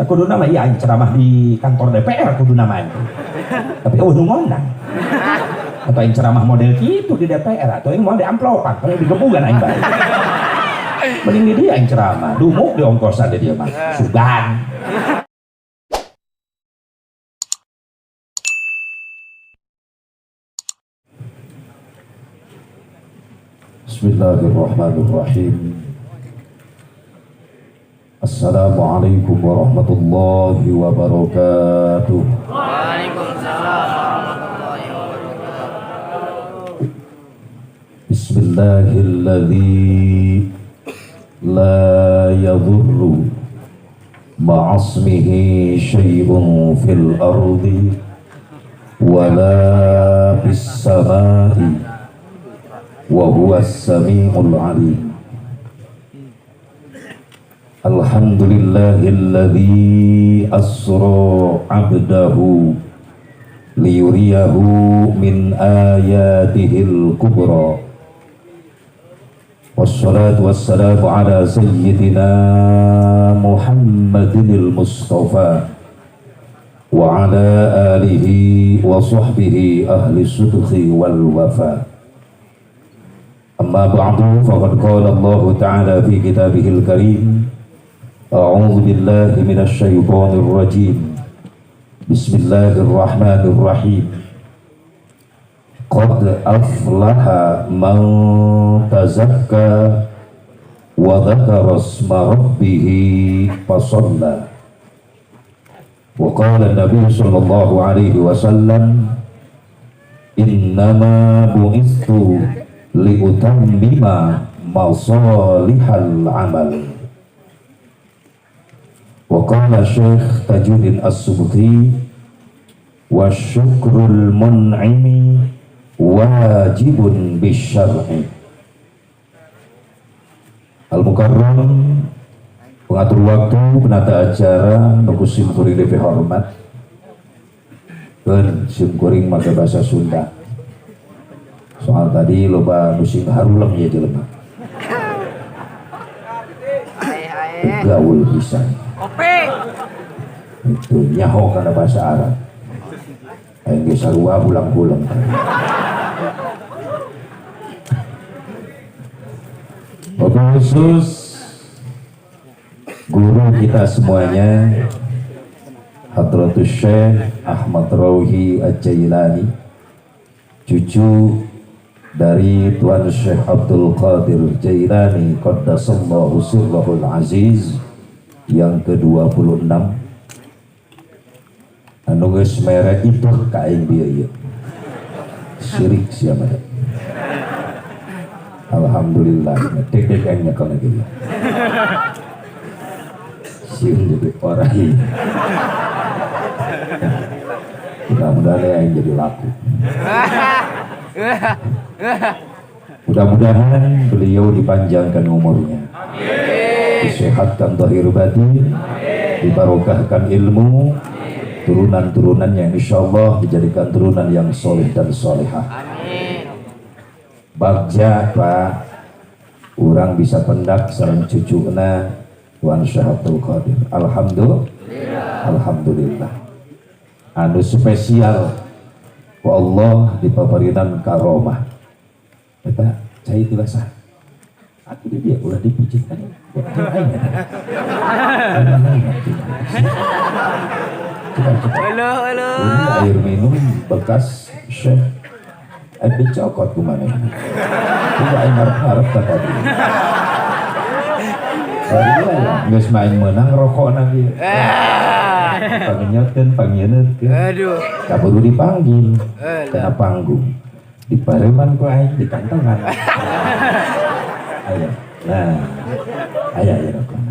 Kudu nama iya aing ceramah di kantor DPR kudu nama itu. Tapi nu ngondang. Atau aing ceramah model gitu di DPR atau aing mau di amplopan, kalau digebugan aing bae. Mending di dia aing ceramah, dumuk di ongkosan dia mah. Sugan. Bismillahirrahmanirrahim. Assalamualaikum warahmatullahi wabarakatuh. Waalaikumsalam warahmatullahi wabarakatuh. Bismillahilladzi la yadurru ma'asmihi syai'un fil ardi wala bis samai wa huwas sami'ul alim. Alhamdulillahilladzi asra 'abdahu liyuriyahu min ayatihil kubra. Wassalatu wassalamu ala sayyidina Muhammadinil Mustafa wa ala alihi wa sahbihi ahli sidqi wal wafa. Amma ba'du, faqad qala Allah ta'ala fi kitabihil karim. A'udzu billahi minasy syaithanir rajim. Bismillahirrahmanirrahim. Qad aflaha man tazakka wa dzakara isma rabbih fasalla. Wa qala an-nabiy sallallahu alaihi wasallam, innama bu'ithu liutammima masalihal amal. Wa qala Syekh Tajuddin As-Subki, wa syukrul mun'imi wajibun bisyar'i. Al-Mukarram pengatur waktu, penata acara, nuku simkuring dewe hormat dan simkuring make bahasa Sunda. Soal tadi loba musim harulam ya jelema. Gaul bisa. Itu nyaho karena bahasa Arab. Aing ge sarua ulang-ulang. Bapak khusus guru kita semuanya, Hadratus Syekh Ahmad Rauhi Al-Jailani, cucu dari Tuan Syekh Abdul Qadir Jailani Qaddasallahu sirrahul aziz yang ke-26, anu geus mere itu ka aing dia ieu syirik siapa. Alhamdulillah dek-dek aing nyekel lagi sieun jadi orang ini. Mudah-mudahan aing jadi laku. Mudah-mudahan beliau dipanjangkan umurnya, disehatkan zahir batin, dibarokahkan ilmu, turunan-turunan yang insyaallah dijadikan turunan yang soleh dan solehah. Bagja Pak, orang bisa pendak sareng cucuna Tuan Syekh Abdul Qadir. Alhamdulillah. Anu spesial ku Allah dipabarinan karomah. Eta cai teu sah. Aku dia ulah dipijitkan. Halo. Air minum bekas Syekh dicokot kumana. Tidak aing ngarep-ngarep tadi. Geus main menang rokokna ieu. Pangeuneutkeun. Aduh. Kaburu dipanggil. Kena panggung. Dipareman ku aing di kantongan. Ayo. Nah. Aya rokokna.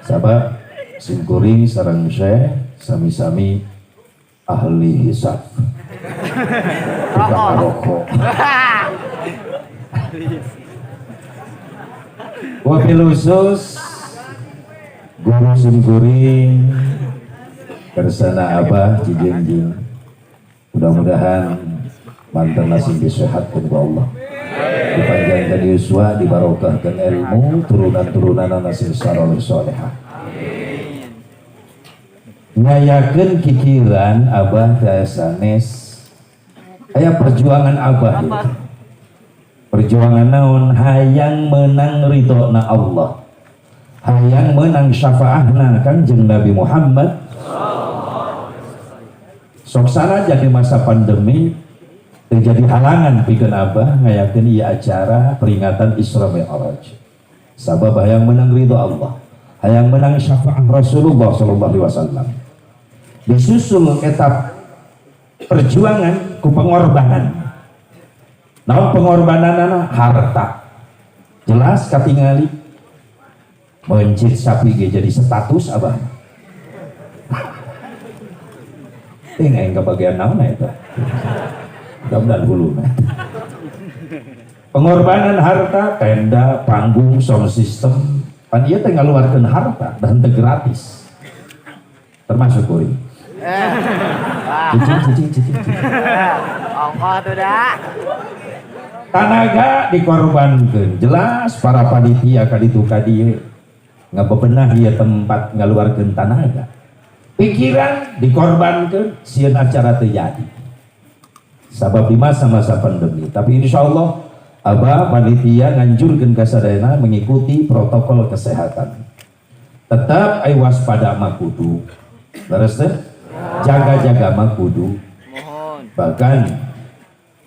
Sabab simkuring sareng Syekh sami-sami ahli hisab. Tukang rokok. Wabil khusus guru simkuring kersana Abah Cijengjing, mudah-mudahan mantan nasib disehatkan ku Allah, dipanjangkan yuswa, dibarokahkan ilmu, turunan-turunan nasib saleh salehah. ngayakeun kikiran abah teh sanes aya perjuangan abah ya. Perjuangan naon hayang menang ridhona Allah, hayang menang syafaatna Kanjeng Nabi Muhammad. Sok sanajan di masa pandemi terjadi halangan pikeun abah ngayakeun ieu acara peringatan Isra Mi'raj. Sabab hayang menang ridho Allah, hayang menang syafaat Rasulullah sallallahu alaihi wasallam. Disusul etap perjuangan ku pengorbanan. Naon pengorbananana? Harta. Jelas katingali mencit sapi ge jadi status abah. Aing kebagian naon eta? Mudah-mudahan huluna. Pengorbanan harta, tenda, panggung, sound system, pan ieu teh ngaluarkeun harta dan teu gratis. Termasuk kuring. Cicing. Ongkoh tuh dah. Tanaga dikorbankeun, jelas para panitia kaditu kadieu ngabebenah ieu tempat ngaluarkeun tanaga. Pikiran dikorbankeun sieun acara teu jadi. Sabab di masa-masa pandemi, tapi insyaallah abah panitia nganjurkeun ka sadayana mengikuti protokol kesehatan. Tetap aya waspada mah kudu. Leres teh? Jaga-jaga mah kudu. Bahkan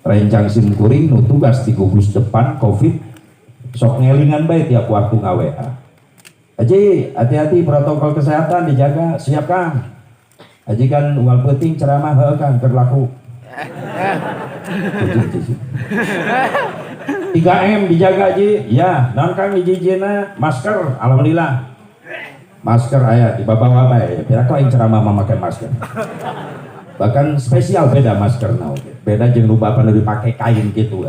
rencang sim kuring nu tugas di gugus depan Covid sok ngelingan bae tiap waktu ngaWA. Aji, hati-hati protokol kesehatan dijaga, siap Kang. Aji kan unggal penting ceramah heuh Kang keur laku. 3M dijaga Ji. Ya, naon Kang hiji-hijina masker, alhamdulillah. Masker aya di bawa bae. Kira kok aing ceramah memakai masker. Bahkan spesial beda masker naon. Beda jeung nu bapak nu dipake kain gitu.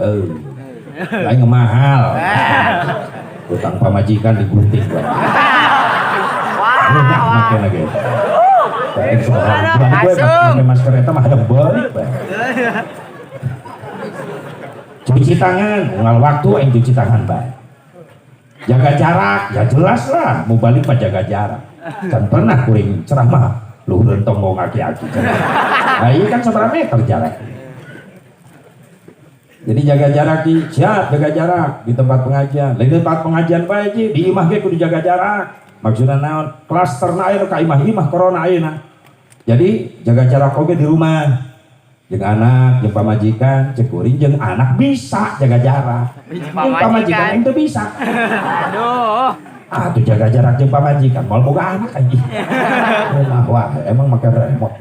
Lain mahal. Utang pamajikan digunting bae. Wah, make lagi. Baik soal. Pakai masker eta mah ada balik bae. Cuci tangan, unggal waktu aing cuci tangan bae. Jaga jarak, ya jelas lah, mau balik mah jaga jarak. Kan pernah kuring ceramah, luhur tonggo aki-aki. Nah ini kan seberapa meter jarak. Jadi jaga jarak di, siap jaga jarak di tempat pengajian. Di tempat pengajian bae Ji, di imah ge kudu jaga jarak. Maksudna naon? Klasterna aya ka imah-imah corona ayeuna. Jadi jaga jarak oge di rumah. Jeung anak, jeung pamajikan, cek kuring jeung anak bisa jaga jarak. Jeung pamajikan itu bisa. Aduh. Tuh jaga jarak jeung pamajikan, moal boga anak anjing. Wah, emang make remote.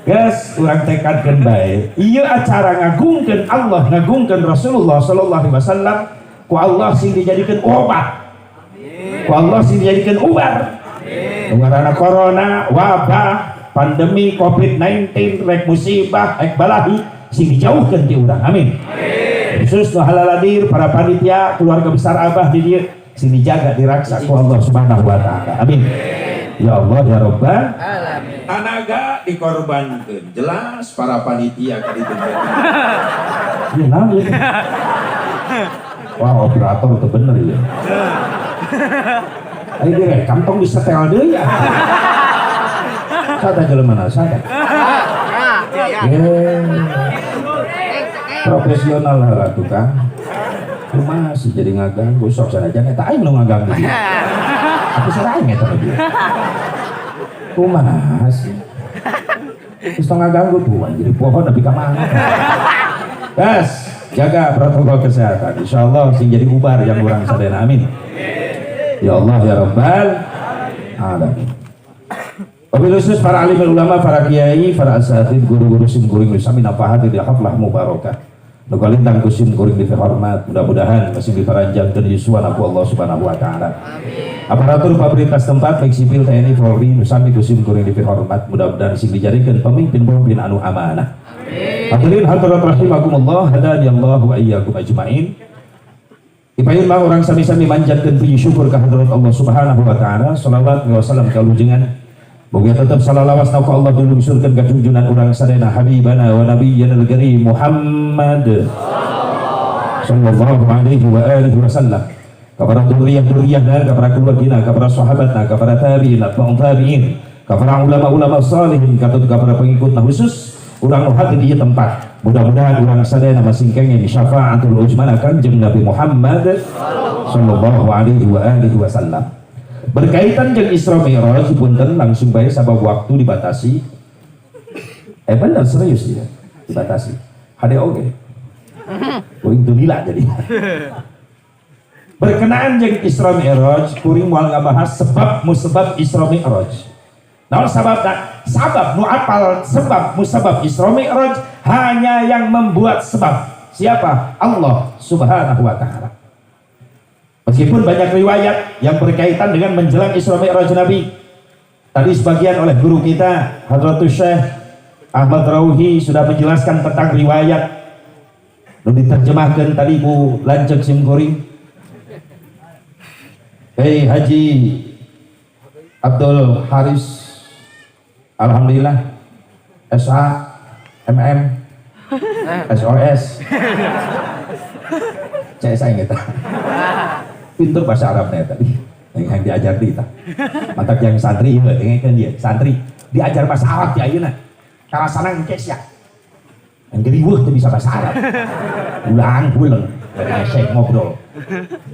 Guys, urang tekadkeun bae. Ieu acara ngagungkeun Allah, ngagungkeun Rasulullah sallallahu alaihi wasallam, ku Allah sing dijadikeun obat. Ku Allah sing dijadikeun ubar. Ngaranna corona, wabah, pandemi COVID-19, rek musibah, rek balahi sing dijauhkeun ti urang. Amin. Khusus nu halal hadir para panitia, keluarga besar abah di dieu sing dijaga diraksa ku Allah Subhanahu wa taala. Amin. Ya Allah ya Rabbal alamin. Tanaga dikorbankeun. Jelas para panitia kaditu. Ieu naon ieu? Wah, operator teu bener ieu. Ayo direkam tong disetel deui ya. Sada jelema sada. Profesional lah tukang. Kumaha sih jadi ngaganggu sok sanajan eta aing nu ngaganggu. Aku saraing eta dia. Kumaha sih? Terus ngaganggu tuh jadi pohon tapi ka mana. Guys, jaga protokol kesehatan. Insyaallah sing jadi ubar yang urang sadayana. Amin. Ya Allah ya Rabbal alamin. Wabil khusus para alim ulama, para kiai, para asatidz, guru-guru sim kuring sami nafahat di haflah mubarakah. Nu kalintang kusim kuring dihormat, mudah-mudahan masih diparanjangkeun yuswa ku Allah Subhanahu wa taala. Amin. Aparatur pemerintah setempat baik sipil TNI Polri nu sami kusim kuring dihormat, mudah-mudahan sing dijadikeun pemimpin-pemimpin anu amanah. Amin. Hadirin hadirat rahimakumullah, hadani Allah wa iyyakum ajmain. Dipayun mah orang sami-sami manjatkeun puji syukur ka hadirat Allah Subhanahu wa taala. Shalawat wa salam ka lujengan boga tetep salalawas ka Allah dulu surkeun ka junjungan urang sadayana habibana wa nabiyyana al-karim Muhammad sallallahu alaihi wa alihi wasallam. kepada duriyah-duriyahna, kepada keluarga, kepada sahabatna, kepada tabi'in, atba'un tabi'in, kepada ulama-ulama salihin, kepada pengikutna khusus urang nu hati di tempat. Mudah-mudahan urang sadaya masing kenging syafaatul uzma Kanjeng Nabi Muhammad sallallahu alaihi wasallam. Berkaitan jeung Isra Mi'raj punten langsung bae sabab waktu dibatasi. Bener serius ya, dibatasi. Hade oge. Itu gila jadi. Berkenaan jeung Isra Mi'raj, kuring moal ngabahas sebab musabab Isra Mi'raj. Naon sababna? Sabab nu apal sebab musabab Isra Mi'raj hanya yang membuat sebab. Siapa? Allah Subhanahu wa taala. Meskipun banyak riwayat yang berkaitan dengan menjelang Isra Mi'raj Nabi. Tadi sebagian oleh guru kita Hadratus Syekh Ahmad Rauhi sudah menjelaskan tentang riwayat nu diterjemahkan tadi Bu Lanceuk Simkuring. Hei Haji Abdul Haris, alhamdulillah SA MM SOS CSA kita pintur bahasa Arabnya tadi yang diajar di kita mantap yang santri kan dia santri diajar bahasa Arab di ayeuna karasana engke sia yang geriweuh teu bisa bahasa Arab ulang dari Syekh ngobrol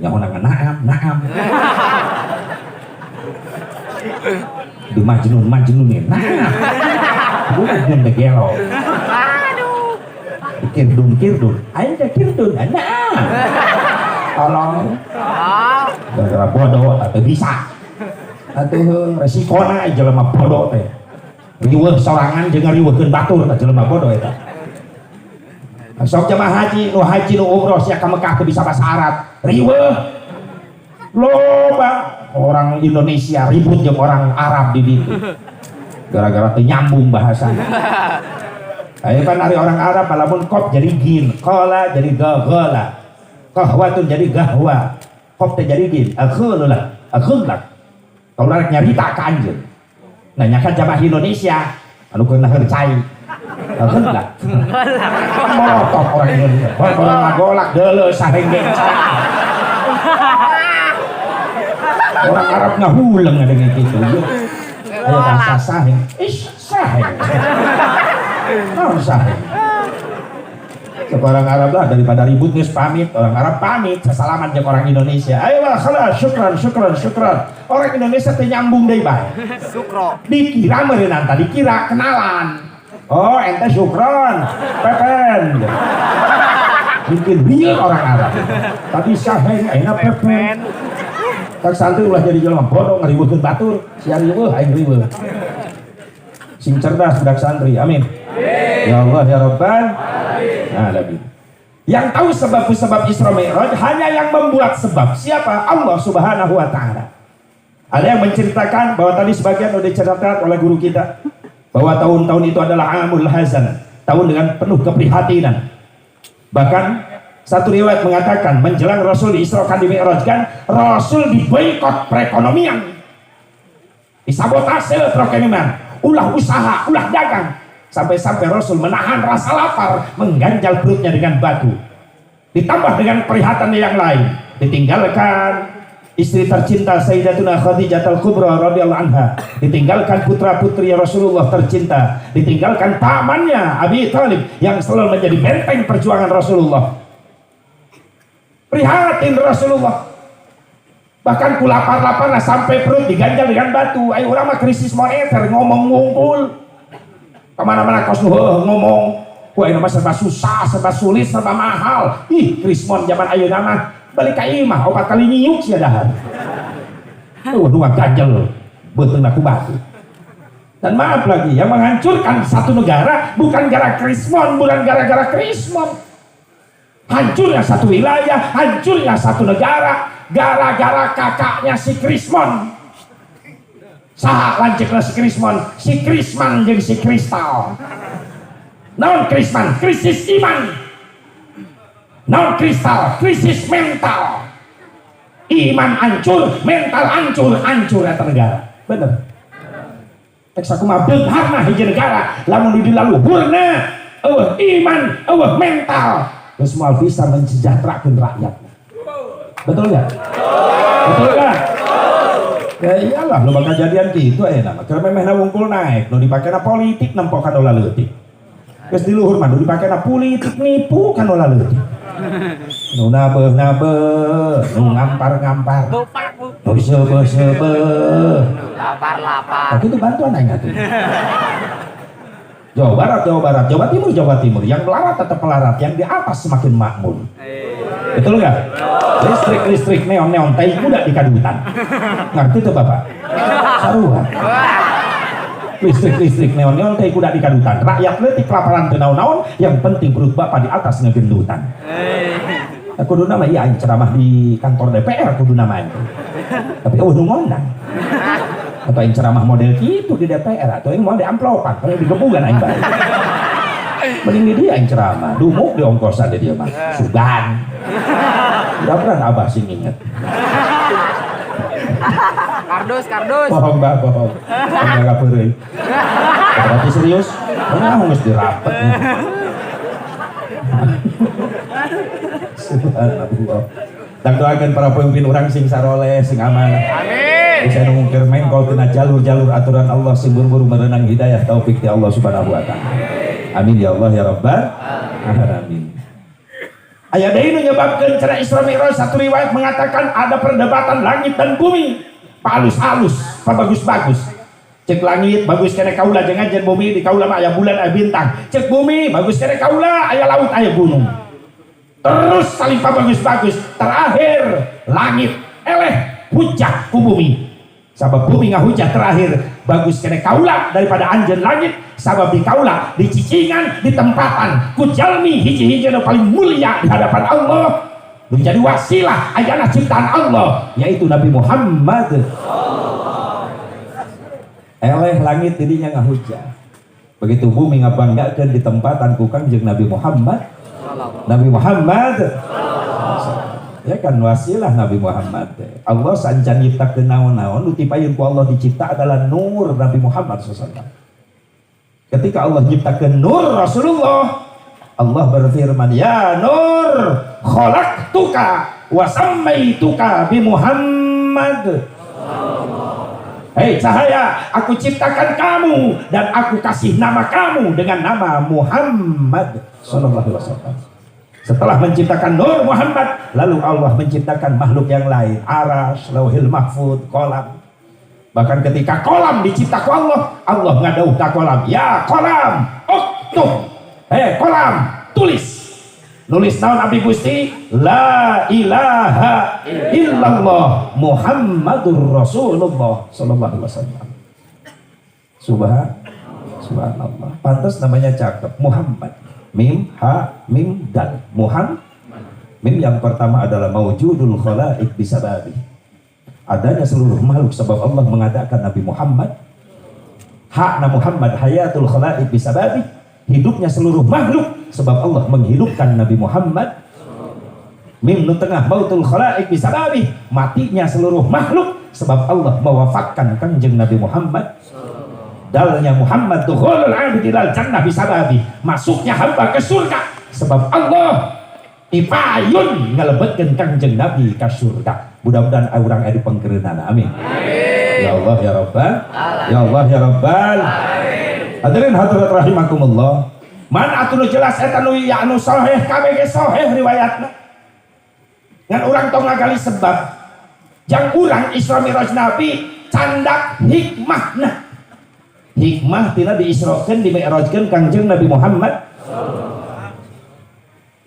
yang naam di majnunin nah bukan de gelo kirdun aing teh kirdun nah tolong gara-gara bodoh atau bisa atuh resikona jelema bodoh teh riweuh sorangan jeung riweuhkeun batur teh jelema bodoh eta. Sok jamaah haji nu umroh sia ka Mekah teu bisa bahasa Arab riweuh loba orang Indonesia ribut jeung orang Arab di ditu gara-gara teu nyambung bahasana. Ayo kan hari orang Arab lamun qaf jadi gin, qala jadi gagala, qahwatun jadi gahwa, qaf teh jadi gin, akhululak. Kalau rek nyarita ka anjeun. Nah nyakan jamaah Indonesia anu keunah cai. Akhululak. Motor orang Indonesia. Orang ngagolak deuleu sarengge. Orang Arab ngahuleng dengan gitu. Ayo bahasa sahing. Sahing. Oh, sahing. Orang Arab lah daripada ribut geus pamit, orang Arab pamit, sesalaman jeung orang Indonesia. Ayo lah, khalas, syukran. Orang Indonesia teh nyambung deui bae. Syukro. Dikira meureunna tadi dikira kenalan. Oh, ente syukron. Pepen. Bikin bieu orang Arab. Tadi sahing ayeuna pepen. Tak santri ulah jadi jelema bodoh ngariweuhkeun batur, sia riweuh aing riweuh. Sing cerdas budak santri. Amin. Ya Allah ya Rabbal alamin. Yang tahu sebab Isra Mi'raj hanya yang membuat sebab. Siapa? Allah Subhanahu wa taala. Ada yang menceritakan bahwa tadi sebagian sudah diceritakan oleh guru kita bahwa tahun-tahun itu adalah amul hazan, tahun dengan penuh keprihatinan. Bahkan satu riwayat mengatakan menjelang Rasul diisrakan di Mi'rajkan, Rasul diboikot perekonomian, disabotase perekonomian, ulah usaha, ulah dagang, sampai-sampai Rasul menahan rasa lapar, mengganjal perutnya dengan batu. Ditambah dengan perihatannya yang lain, ditinggalkan istri tercinta Sayyidatuna Khadijah Al-Kubra radhiyallahu anha, ditinggalkan putra-putri Rasulullah tercinta, ditinggalkan pamannya Abi Thalib yang selalu menjadi benteng perjuangan Rasulullah. Prihatin Rasulullah, bahkan kulapar-lapar sampai perut diganjal dengan batu. Ayo urang mah krisis moneter ngomong ngumpul kemana-mana kos ngomong wah ini mah serba susah, serba sulit, serba mahal. Ih krismon zaman ayeuna mah balik ka ieu mah 4 kali nyiuk sia dahar. Dua ganjel beuteungna ku batu. Dan maaf lagi, yang menghancurkan satu negara bukan gara krismon, bukan gara-gara krismon. Hancurnya satu wilayah, hancurnya satu negara gara-gara kakaknya si Krismon. Saha lanceukna si Krismon? Si Krisman jeung si Kristal. Naon Krisman? Krisis iman. Naon Kristal? Krisis mental. Iman hancur, mental hancur eta negara. Bener. Tek sakumaha beugharna hiji negara lamun di laluhurna eueuh iman, eueuh mental. Terus mal bisa mensejahterakan rakyat. Betul nggak? Betul nggak? Ya iyalah, lo bakal jadian gitu nama. Karena memang wungkul naik, lo dipakai na politik nampak kan olah leutik. Terus di luhur mah, lo dipakai na politik nipu kan olah leutik. Nu nabeh, nu ngampar, nu sebe. Lapar. Tapi itu bantuan aja tuh. Jawa Barat, Jawa Timur. Yang melarat tetap melarat, yang di atas semakin makmur. Betul nggak? Listrik, neon, tai kuda di kadutan. Ngerti tuh Bapak? Saruhan. Listrik, neon, tai kuda di kadutan. Rakyat letik kelaparan teu naon-naon, yang penting perut Bapak di atas ngegendutan. Kudu nama iya ceramah di kantor DPR kudu nama itu. Tapi nu ngondang. Atau yang ceramah model gitu di DPR atau yang mau di amplopan kalau digebugan aing bae. Mending di dia yang ceramah, dumuk di ongkosan dia mah. Sugan. Mudah-mudahan Abah sing inget. Kardus. Bohong. Enggak peureuy. Berarti serius? Mana geus dirapet. Subhanallah. Dan doakan para pemimpin orang sing saroleh, sing amanah. Amin. Bisa nungkir main kalau kena jalur aturan Allah sing buru-buru merenang hidayah taufik ti Allah subhanahu wa ta'ala. Amin ya Allah ya Rabbal alamin. Aya deui nu nyebabkeun cara Isra Mi'raj satu riwayat mengatakan ada perdebatan langit dan bumi. Halus-halus, bagus-bagus. Cek langit bagus kene kaula jeung anjeun bumi di kaula mah aya bulan aya bintang. Cek bumi bagus kene kaula aya laut aya gunung. Terus saling bagus-bagus. Terakhir langit eleh hujah ku bumi. Sabab bumi ngahujah terakhir bagus kene kaula daripada anjeun langit. Sabab di kaula di cicingan di tempatan ku jalmi hiji-hiji nu paling mulia di hadapan Allah menjadi wasilah ayana ciptaan Allah yaitu Nabi Muhammad. Eleh langit didinya ngahujah. Begitu bumi ngabanggakeun di tempatan ku Kangjeng Nabi Muhammad. Ya kan wasilah Nabi Muhammad. Allah sancan nyiptakeun naon-naon nu tipayeun ku Allah dicipta adalah nur Nabi Muhammad SAW. Ketika Allah nyiptakeun nur Rasulullah, Allah berfirman, "Ya nur, khalaqtuka wa sammaituka bi Muhammad." Hei cahaya, aku ciptakan kamu dan aku kasih nama kamu dengan nama Muhammad sallallahu alaihi wasallam. Setelah menciptakan Nur Muhammad, lalu Allah menciptakan makhluk yang lain, Arash, Lauhil Mahfud, kolam. Bahkan ketika kolam diciptakan Allah, Allah ngadauh ka kolam, "Ya kolam, uktub." Kolam, tulis. Nulis naon abdi Gusti? La ilaha illallah Muhammadur Rasulullah sallallahu alaihi wasallam. Subhanallah. Pantas namanya cakep, Muhammad. Mim, ha, mim, dal. Muhammad. Mim yang pertama adalah maujudul khalaik bisababi. Adanya seluruh makhluk sebab Allah mengadakan Nabi Muhammad. Hakna Muhammad hayatul khalaik bisababi. Hidupnya seluruh makhluk sebab Allah menghidupkan Nabi Muhammad. Mim nu tengah mautul khalaik bisababi. Matinya seluruh makhluk sebab Allah mewafatkan Kanjeng Nabi Muhammad. Dalnya Muhammad dukhulul abdi ilal jannah bisababi. Masuknya hamba ke surga sebab Allah ipayun ngalebetkeun Kanjeng Nabi ka surga. Mudah-mudahan urang aya dipengkeureunana. Amin. Ya Allah ya Rabbal. Ya Allah ya Rabbal. Hadirin hadirat rahimakumullah. Man atuh jelas eta nu ya anu sahih kabeh ge sahih riwayatna. Ngan urang tong ngagali sebab jang urang Isra Mi'raj Nabi candak hikmahna. Hikmah tina diisrokeun dimi'rajkeun Kangjeng Nabi Muhammad.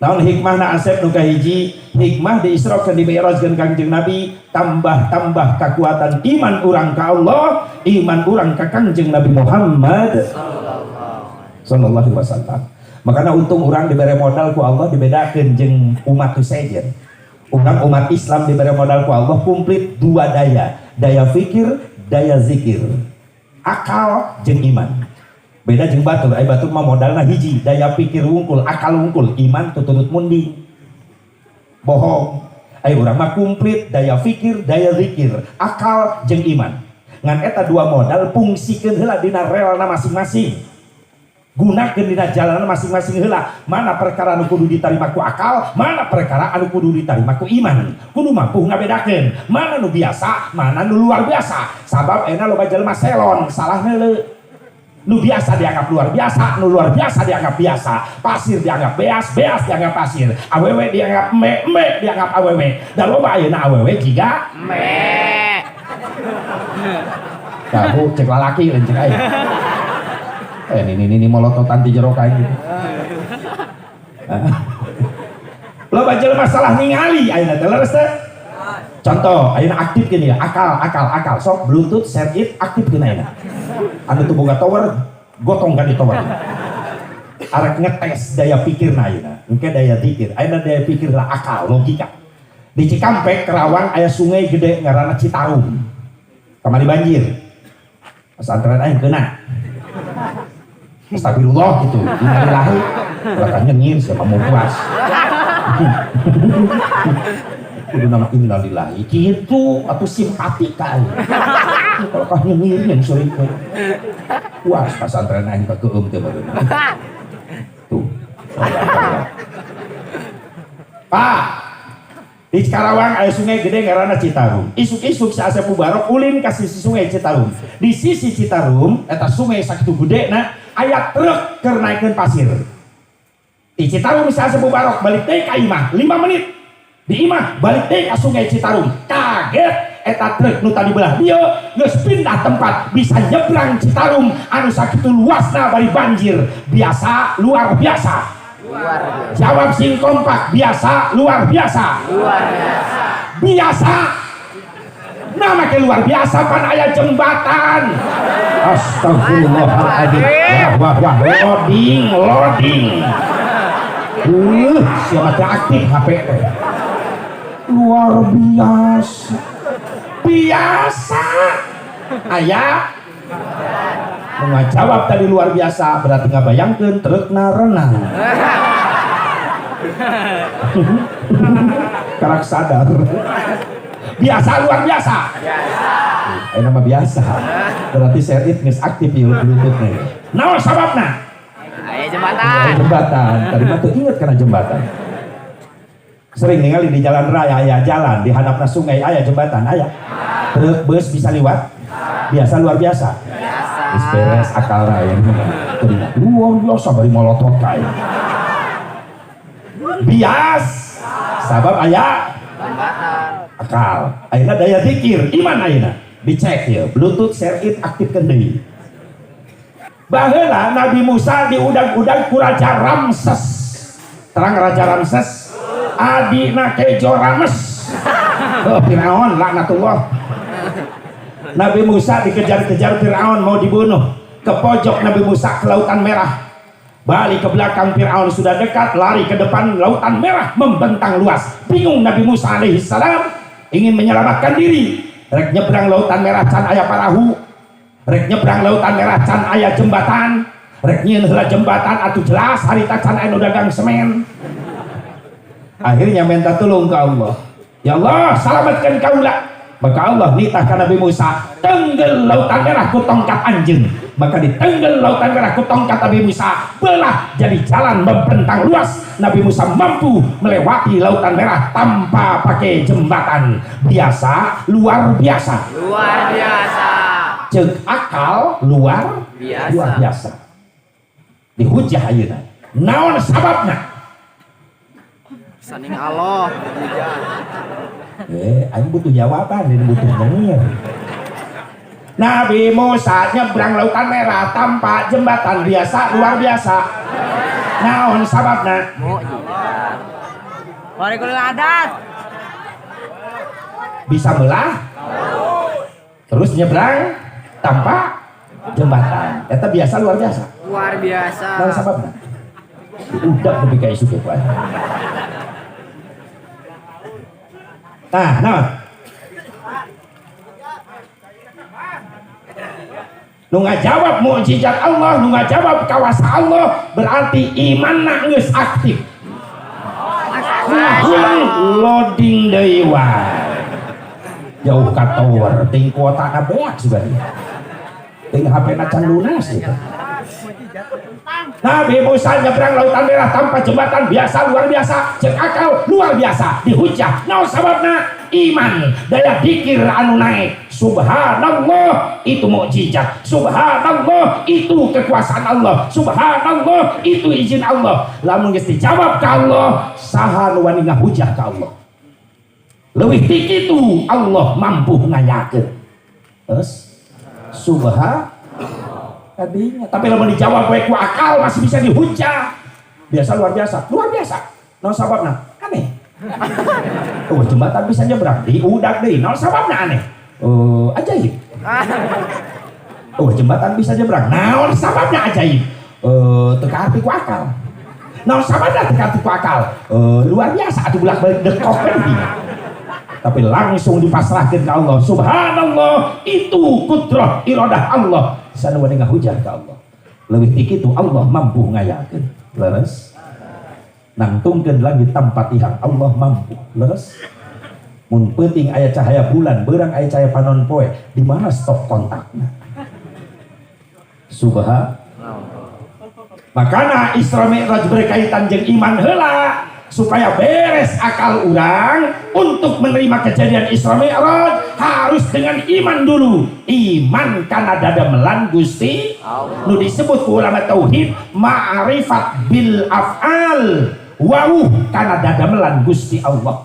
Naon hikmahna Asep nu kahiji? Hikmah diisrokeun dimi'rajkeun Kangjeng Nabi tambah kekuatan iman urang ka Allah, iman urang ka Kangjeng Nabi Muhammad sallallahu alaihi wasallam. Makanya untung urang dibere modal ku Allah dibedakeun jeung umat sejen. Umat Islam dibere modal ku Allah komplit dua daya, daya fikir, daya zikir. Akal jeung iman. Beda jeung batur, ai batur mah modalna hiji, daya pikir wungkul, akal wungkul, iman tuturut munding. Bohong. Ai urang mah komplit daya pikir, daya zikir, akal jeung iman. Ngan eta dua modal fungsikeun heula dina relna masing-masing. gunakeun dina jalanan masing-masing heula, mana perkara anu kudu ditarima ku akal, mana perkara anu kudu ditarima ku iman. Kudu mampu ngabedakeun mana nu biasa, mana nu luar biasa. Sabab ena loba jelema selon salah heuleu. Nu biasa dianggap luar biasa, nu luar biasa dianggap biasa, pasir dianggap beas, beas dianggap pasir, awewe dianggap me dianggap awewe. Da loba ayeuna awewe jiga me. Kamu cek lalaki lain cek aya. Ini molototan di jero kain gitu. Loba jelema salah ningali ayeuna teh leres teh. Contoh, ayeuna aktif gini ya, akal, sok bluetooth, share it, aktif gini ayeuna. Anu tuh boga tower, gotong kan di tower. Arek ngetes daya pikir ayeuna, engke daya pikir, ayeuna daya pikir lah akal, logika. Di Cikampek, Kerawang aya sungai gede ngaranna Citarum. Kamari banjir. Pesantren aing kena. Astagfirullah gitu, innalillahi. Belakang nyengir siapa mau puas. Kudu nama innalillahi gitu atau simpati kali. Kalau kah nyengir yang sering puas pesantren aing kageum teh baru. Tuh. Pak, di Karawang ada sungai gede ngaranna Citarum. Isuk-isuk si Asep Mubarok ulin ka sisi sungai Citarum. Di sisi Citarum eta sungai sakitu gedena aya truk keur naikeun pasir. Di Citarum si Asep Mubarok balik deui ka imah 5 menit. Di imah balik deui ka sungai Citarum. Kaget eta truk nu tadi belah dieu geus pindah tempat bisa nyebrang Citarum anu sakitu luasna bari banjir. Biasa luar biasa. Jawab sing kompak, biasa luar biasa. Biasa nama ke luar biasa pan aya jembatan. Astagfirullahaladzim. Wah loading. Siapa teh aktif HP teh. Luar biasa aya ngajawab tadi luar biasa berarti ngabayangkeun trukna renang. Karak sadar. Biasa luar biasa. Ayo nama biasa. Berarti share it geus aktif ieu bluetooth-nya. Naon sababna? Aya jembatan. Jembatan. Tadi mah teu inget kana jembatan. Sering ningali di jalan raya aya jalan di hadapna sungai aya jembatan aya. Truk bus bisa liwat. Biasa luar biasa. Beres akal raya luar biasa bari molotot kae. Bias sabab aya akal. Ayeuna daya zikir iman ayeuna dicek ya bluetooth share it aktifkeun deui. Baheula Nabi Musa diudang-udang ku Raja Ramses. Terang Raja Ramses adina Kejo Rames. Firaun laknatullah. Nabi Musa dikejar-kejar Firaun mau dibunuh. Ke pojok Nabi Musa ke Lautan Merah. Balik ke belakang Firaun sudah dekat, lari ke depan Lautan Merah membentang luas. Bingung Nabi Musa alaihissalam ingin menyelamatkan diri. Rek nyebrang Lautan Merah can aya parahu. Rek nyebrang Lautan Merah can aya jembatan. Rek nyieun heula jembatan atuh jelas harita can aya nu dagang semen. Akhirnya minta tolong ke Allah. Ya Allah, selamatkan kaula. Maka Allah nitah ke Nabi Musa, tenggel Lautan Merah ku tongkat anjeun. Maka ditenggel Lautan Merah ku tongkat Nabi Musa, belah jadi jalan membentang luas. Nabi Musa mampu melewati Lautan Merah tanpa pakai jembatan. Biasa luar biasa. Luar biasa. Ceuk akal luar biasa. Dihujah ayeuna. Naon sababna? Saning Allah. Aing butuh jawaban, ini butuh nyengir. Nabi Musa nyebrang Lautan Merah tanpa jembatan biasa luar biasa. Naon sababna? Waalaikumsalam adat. Bisa belah, terus nyebrang tanpa jembatan. Eta biasa luar biasa. Luar biasa. Naon sababna? Udah lebih kayak isu kepan. Nah. Nu ngajawab mukjizat Allah, nu ngajawab kawasa Allah, berarti imanna geus aktif. Loading deui wae. Jauh ka tower, ting kuotana beak sudah dia. Ting HP-na can lunas gitu. Nabi Musa nyebrang lautan merah tanpa jembatan biasa luar biasa, cek akal luar biasa, dihujah naon sababna iman daya dikir anu naik. Subhanallah itu mukjizat, subhanallah itu kekuasaan Allah, subhanallah itu izin Allah. Lamun geus dijawab ka Allah, saha nu wani ngahujah ka Allah. Leuwih ti kitu Allah mampu ngayakeun. Terus tadinya. Tapi lamun dijawab bae ku akal masih bisa dihujah. Biasa luar biasa, luar biasa. Naon sababna? Aneh. Oh, jembatan bisa nyebrang, diudag deui. Naon sababna aneh? Ajaib. Oh, jembatan bisa nyebrang. Naon sababna ajaib? Teu kaarti ku akal. Naon sababna teu kaarti ku akal? Luar biasa atuh bolak-balik dekok deui. Tapi langsung dipasrahkan ke Allah. Subhanallah itu kudrah iradah Allah. Sana wani ngahujah ke Allah. Leuwih ti kitu Allah mampu ngayakeun. Leres. Nangtungkeun langit tanpa tihang Allah mampu. Leres. Mun peuting aya cahaya bulan, beurang aya cahaya panon poe, di mana stop kontakna? Subhanallah. Makana Isra Mi'raj berkaitan jeung iman heula. Supaya beres akal orang untuk menerima kejadian Isra Mi'raj harus dengan iman dulu. Iman kana dadamelan Gusti nu disebut ulama tauhid ma'rifat bil af'al wauh kana dadamelan Gusti Allah.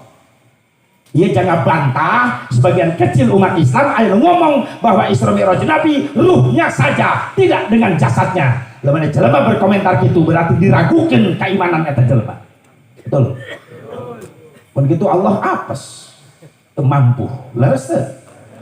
Ia jangan bantah sebagian kecil umat Islam aya ngomong bahwa Isra Mi'raj Nabi ruhnya saja, tidak dengan jasadnya. Lamana jelema berkomentar gitu berarti diragukeun keimanan eta jelema. Betul. Begitu Allah apes mampu leres.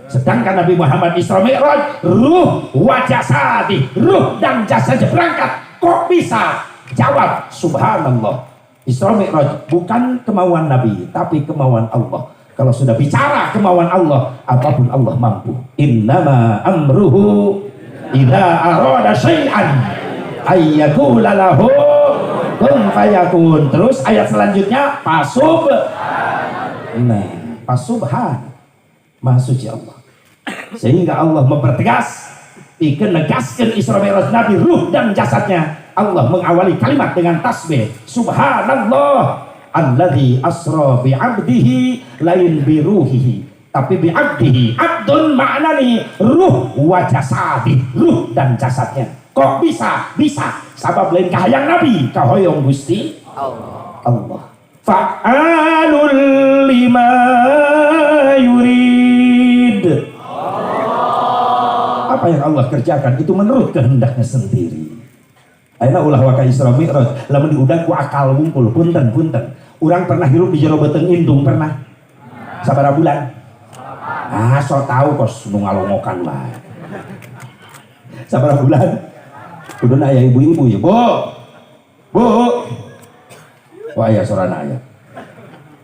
Sedangkan Nabi Muhammad Isra Mi'raj ruh wa jasadi, ruh dan jasadnya berangkat. Kok bisa? Jawab subhanallah. Isra Mi'raj bukan kemauan Nabi tapi kemauan Allah. Kalau sudah bicara kemauan Allah, apapun Allah mampu. Innama amruhu idza arada syai'an ayyaqula lahu kun fayakun. Terus ayat selanjutnya pasubhan maha suci Allah. Sehingga Allah mempertegas pikeun negaskeun Isra Mi'raj Nabi ruh dan jasadnya. Allah mengawali kalimat dengan tasbih subhanallah alladzi asra bi 'abdihi lain bi ruhihi, tapi bi 'abdihi abdun maknani ruh wa jasadi, ruh dan jasadnya. Kok bisa? Bisa. Sabab lain kahayang Nabi, kahoyong Gusti Allah. Fa'alul lima yurid. Apa yang Allah kerjakan itu menurut kehendaknya sendiri. Ayeuna ulah waka Isra Mi'raj, lamun diudag ku akal wungkul, punten. Urang pernah hirup di jero beuteung indung pernah? Sabaraha bulan? So tahu kos nu ngalongokan wae. Sabaraha bulan? Kuduna aya ibu-ibu ya, Bu. Wah ya sorana aya.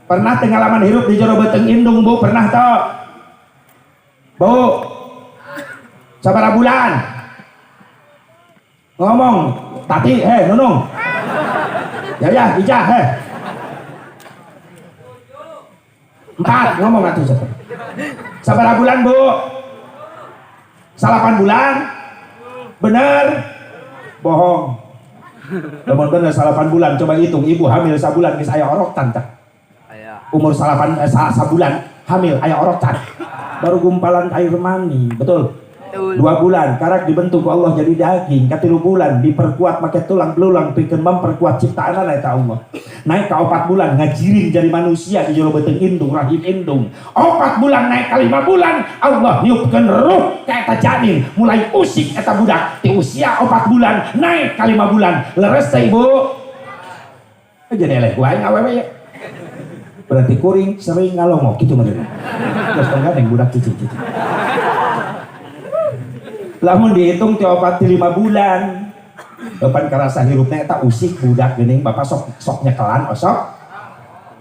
Pernah pengalaman hirup di jero beuteung indung, Bu? Pernah toh? Bu. Sabaraha bulan? Ngomong, Tati, Nunung. Ya, Ijah, 4, ngomong atuh cepet. Sabaraha bulan, Bu? 8 bulan? Bener? Bohong. Lamun bener 8 bulan, coba hitung ibu hamil sabulan geus aya orotan tah. Umur 8 sabulan hamil aya orotan. Baru gumpalan air mani, betul? 2 bulan karak dibentuk Allah jadi daging, ka 3 bulan diperkuat pakai tulang belulang pikeun memperkuat ciptaanna eta Allah. Naik ke 4 bulan ngajiring jadi manusia di jero beuteung indung rahim indung. 4 bulan naik ke 5 bulan Allah niupkeun ruh ka eta janin, mulai usik eta budak di usia 4 bulan naik ke 5 bulan. Leres teh Ibu. Jadi eleh wae ngawewe ya. Berarti kuring sering ngalongok kitu mah. Terus gandeng budak cicing. Lamun dihitung ti 4 5 bulan. Depan karasa hirupna eta usik budak geuning bapak sok nyekelan osok.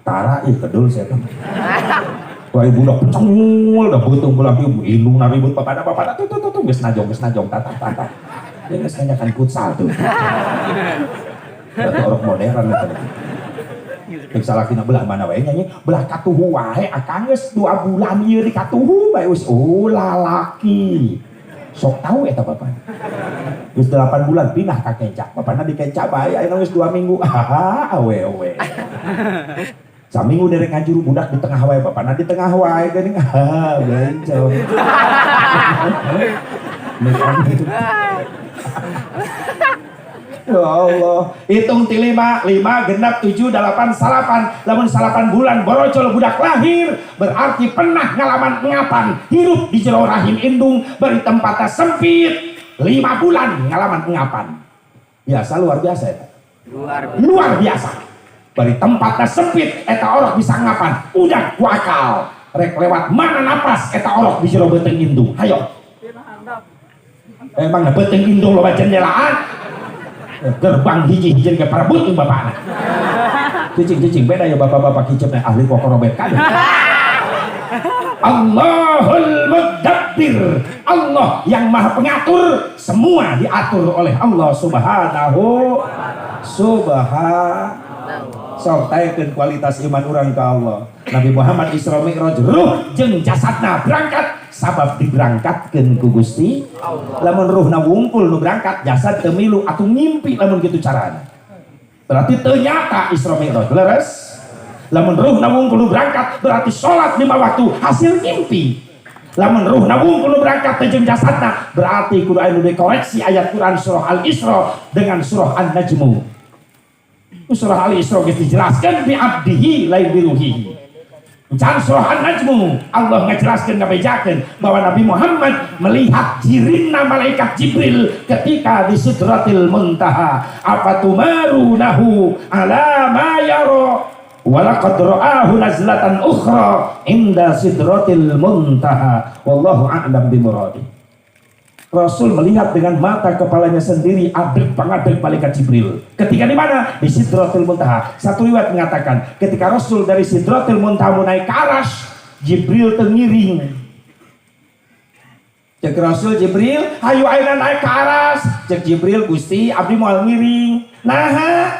Tara ieu kedul saya teh. Wah ibu budak pencengul da beuteung pulang ibu indung na ribut bapada tuh geus najong tata. Dia geus nyanyakan futsal tuh. Eta orang modern eta. Cek salakina belah mana wae nyanyi belah katuhu wae akang geus 2 bulan ieu di katuhu bae lalaki. sok tahu eta bapak. Geus 8 bulan pindah ka Kenca. Bapana di Kenca bae aya geus 2 minggu. Awe. Saminggu derek ngajuru budak di tengah wae bapana di tengah wae geuning bencong. Ya Allah, hitung ti 5, 5 genap 7 8 salapan, lamun salapan bulan borocol budak lahir, berarti pernah ngalaman ngapan hirup di jero rahim indung bari tempatnya sempit 5 bulan ngalaman ngapan. Biasa luar biasa eta. Luar biasa. Bari tempatnya sempit eta orok bisa ngapan, udah kuakal. Rek lewat mana napas eta orok di jero beuteung indung. Hayo. Emang beuteung indung loba jendelaan. Gerbang hiji-hiji ke parebut yang bapakna. Cicing beda ya bapak-bapak kicapnya ahli kokorobet kan. Allahul Mudabbir, Allah yang maha pengatur, semua diatur oleh Allah subhanahu. Sok taekeun kualitas iman urang ka Allah. Nabi Muhammad Isra Mi'raj ruh jeung jasadna berangkat sabab diberangkatkeun ku Gusti Allah. Lamun ruhna wungkul nu berangkat jasad teu milu atuh ngimpi lamun kitu carana. Berarti teu nyata Isra Mi'raj. Leres? Lamun ruhna wungkul nu berangkat berarti salat 5 waktu hasil ngimpi. Lamun ruhna wungkul nu berangkat teh jeung jasadna berarti kudu aya nu dikoreksi ayat Quran surah Al-Isra dengan surah An-Najmu. Surah Al-Isra geus dijelaskeun bi abdihi lain bi ruhihi. Can surah An-Najmu Allah ngajelaskeun ngabejakeun bahwa Nabi Muhammad melihat jirinna malaikat Jibril ketika di Sidratil Muntaha. Afatumarunahu ala ma yara wa laqad ra'ahu nazlatan ukhra inda Sidratil Muntaha. Wallahu a'lam bimuradi. Rasul melihat dengan mata kepalanya sendiri adeg pangadeg malaikat Jibril. Ketika di mana? Di Sidratul Muntaha. Satu riwayat mengatakan, ketika Rasul dari Sidratul Muntaha mau naik ke Arsy, Jibril tengiring. Cek Rasul Jibril, hayu ayeuna naik ke Arsy. Cek Jibril, Gusti, abdi moal ngiring. Nah,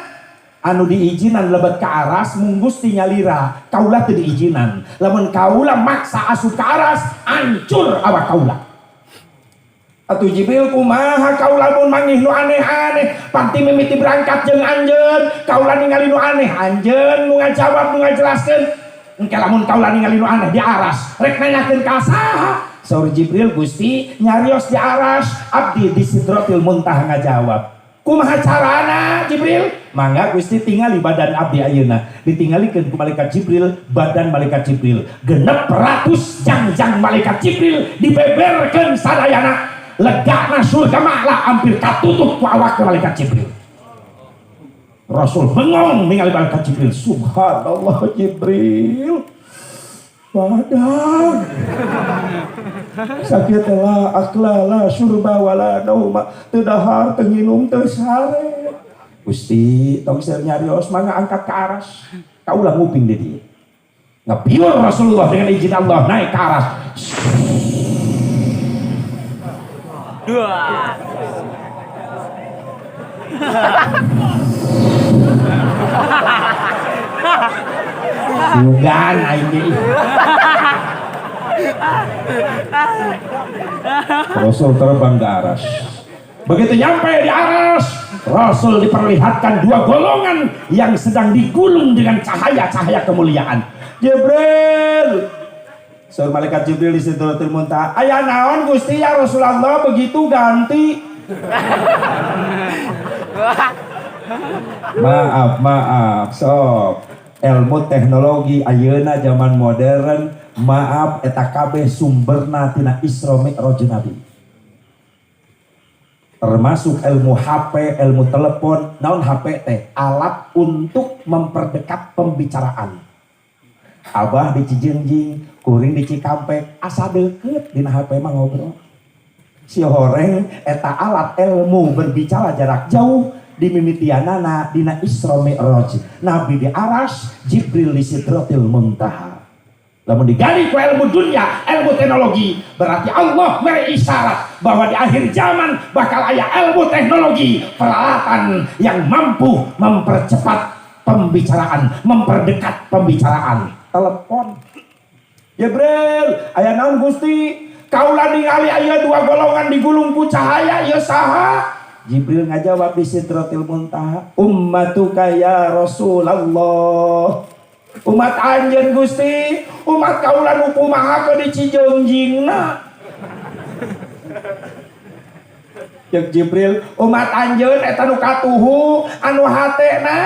anu diizinan lebet ke Arsy mung Gusti nyalira. Kaula teu diizinan. Lamun kaula maksa asup ke Arsy, hancur awak kaula. Atuh Jibril kumaha kaula mun manggih nu aneh-aneh panti mimiti berangkat jeung anjeun kaula ningali nu aneh anjeun nu ngajawab nu ngajelaskeun engke lamun kaula ningali nu aneh di Arsy rek nanyakeun ka saha saur Jibril Gusti nyarios di Arsy abdi di Sidratil Muntaha ngajawab kumaha carana Jibril mangga Gusti tingali badan abdi ayeuna ditinggalikeun ku malaikat Jibril badan malaikat Jibril 600 jangjang malaikat Jibril dibeberkeun sadayana legana surga malah hampir katutup ku awak malaikat Jibril. Rasul bengong ningali malaikat Jibril. Subhanallah Jibril. Badan. Sakitlah aklala surba wala nauma teu dahar teu nginum teu sare. Gusti tong seur nyarios mangga angkat ke Arsy. Kaulah nguping di dieu. Ngabiur Rasulullah dengan izin Allah naik ke Arsy. Sugan aing Rasul terbang ke Arsy. Begitu nyampe di Arsy, Rasul diperlihatkan 2 golongan yang sedang digulung dengan cahaya-cahaya kemuliaan. Jibril Saur malaikat Jibril di Sidratul Muntaha. Aya naon Gusti ya Rasulullah begitu ganti. Maaf sok ilmu teknologi ayeuna zaman modern maaf eta kabeh sumberna tina Isra Mi'raj Nabi. Termasuk ilmu HP, ilmu telepon, naon HP teh alat untuk memperdekat pembicaraan. Abah di Cijengjing, kuring di Cikampek, asa deket dina HP mah ngobrol. Si horeng eta alat ilmu berbicara jarak jauh di mimitianana dina Isra Mi'raj. Nabi di Arsy, Jibril di Sidratil Muntaha. Lamun digali ku ilmu dunia, ilmu teknologi, berarti Allah mere isyarat bahwa di akhir zaman bakal aya ilmu teknologi, peralatan yang mampu mempercepat pembicaraan, memperdekat pembicaraan. Telepon. Jibril, aya naon Gusti? Kaulah ningali aya dua golongan digulung ku cahaya, ieu saha? Jibril ngajawab di Sidratil Muntaha, ummatuka ya Rasulullah. Umat anjeun Gusti, umat kaulah nu kumaha ke di Cijeungjingna. Jeung Jibril, umat anjeun eta nu katuhu anu hatena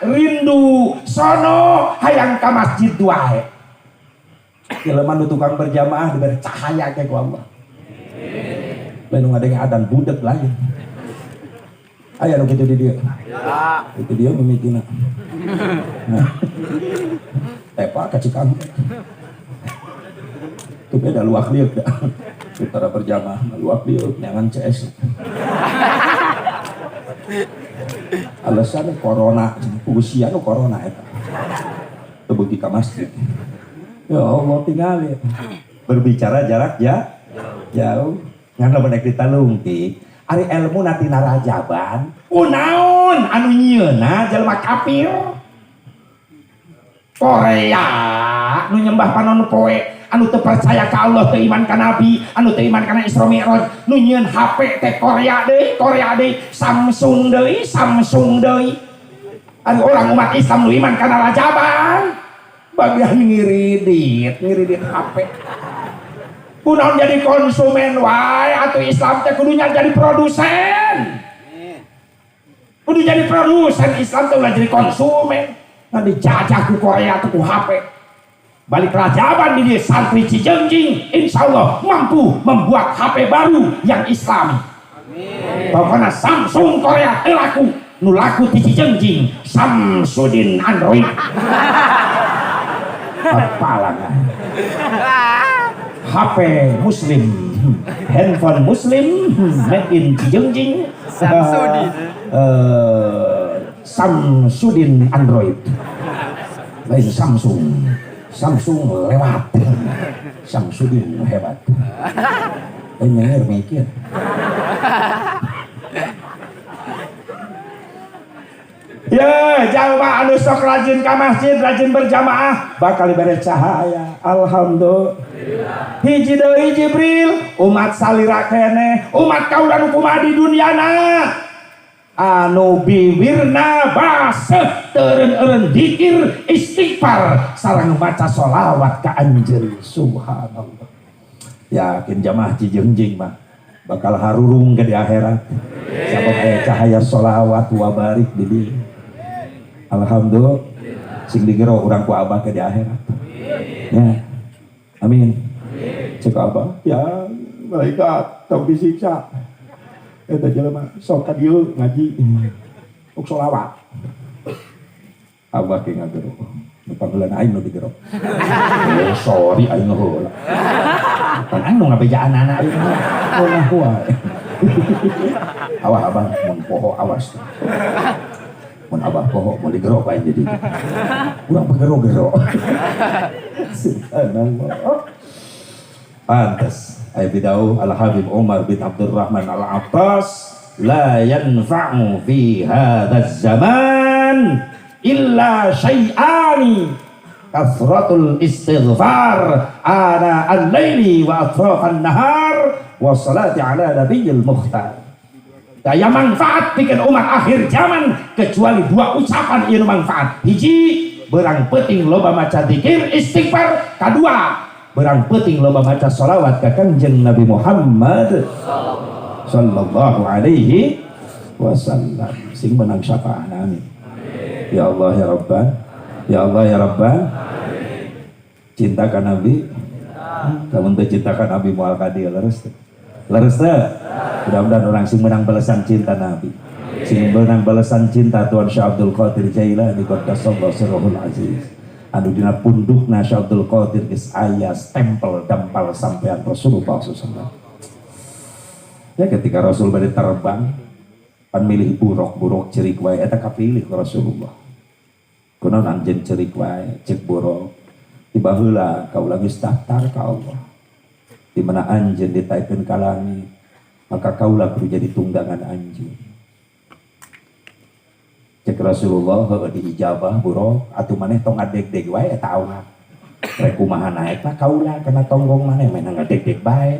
rindu sono hayang ka masjid wae. Jelema nu tukang berjamaah diberi cahaya ke ku Allah. Lain nu ngadenge adan budeg lain. Aya nu kitu di dieu. Ya. Itu dia mimitina. Nah. Tepa ka Cikampek. Itu beda luak liuk dah. Utara berjamaah luak liuk nyangan CS. Alasan corona, usia nu corona eta. Teu beuki ka masjid. Ya Allah tinggal ya. Berbicara jarak jauh. Ngan benek ditalungti. Ari ilmu nanti narajaban. Kunaon anu nyieuna jelema kafir. Korea nu nyembah panon poe, anu teu percaya ka Allah, teu iman ka Nabi, anu teu iman kana Isra Mi'raj, nu nyieun HP teh Korea deui, Samsung deui. Anu orang umat Islam nu iman kana rajaban, bagian ngiridit HP. Kunaon jadi konsumen wae atuh Islam teh kudunya jadi produsen. Kudu jadi produsen, Islam teh ulah jadi konsumen. Nah dijajah ku Korea tuh ku HP. Balik rajaban di dia santri Cijeungjing, insyaallah mampu membuat HP baru yang Islami. Pokoknya Samsung Korea laku, nu laku di Cijeungjing Samsudin Android. Apalah HP Muslim, handphone Muslim, made in Cijeungjing. Samsudin Android. Lain Samsung lewat. Samsudin hebat. Lain nyenger mikir. Ya, jalma anu sok rajin ka masjid, rajin berjamaah, bakal diberi cahaya. Alhamdulillah. Hiji deui Jibril, umat salira keneh, umat kaula nu kumaha di dunyana. Anu bibirna baseuh teureun-eureun dzikir istighfar sareng maca sholawat ka anjeun. Subhanallah. Yakin jamaah Cijeungjing mah bakal harurung ke di akhirat. Sabab aya cahaya sholawat wa barik di dieu. Alhamdulillah. Sing digero urang ku Abah ke di akhirat. Ya. Amin. Cek Abah, ya malaikat tong disiksa. Eta jelema sok ka dieu ngaji uk sholawat. Abah ge ngagero. Nu pangeuleun aing nu digero. Oh, sorry aing heula. Pan aing nu ngabejaan anak ieu. Moal wae. Awas Abah mun poho awas. Mun Abah poho mau digero ka jadi. Urang pagero-gero. Subhanallah. Pantes Aibidau Al-Habib Umar bin Abdurrahman Al-Abbas, la yanfa'u fi hadzal zaman illa syai'ani kasratul istighfar ana al-laili wa atrafan nahar wa salati ala nabiyil mukhtar. Daya manfaat bikin umat akhir zaman kecuali dua ucapan ieu manfaat. Hiji, beurang peuting loba maca zikir istighfar. Kadua, berang penting loba maca sholawat ka Kanjeng Nabi Muhammad sallallahu alaihi wasallam. Sing menang syafaat amin. Ya Allah ya Rabban, ya Allah ya Rabban. Cintakan Nabi. Kamu teh cintakan Nabi moal ka dieu leres teh. Leres teh. Mudah-mudahan orang sing menang balasan cinta Nabi. Sing menang balasan cinta Tuan Syekh Abdul Qadir Jailani qaddasallahu sirruhul aziz. Anu dina pundukna Syekh Abdul Qadir geus aya stempel dampal sampean Rasulullah SAW. Ya ketika Rasul bade terbang pan milih buruk cerik wae eta kapilih ku Rasulullah. Kunaon anjeun cerik wae cek buruk tiba heula kaula geus daftar ka Allah. Di mana anjeun ditaikeun ka langit maka kaula kudu jadi tunggangan anjeun. Cek Rasulullah heueuh diijabah buruk atuh maneh tong ngadeg-deg wae eta awak. rek kumaha naekna kaula kana tonggong maneh mena ngadeg-deg bae.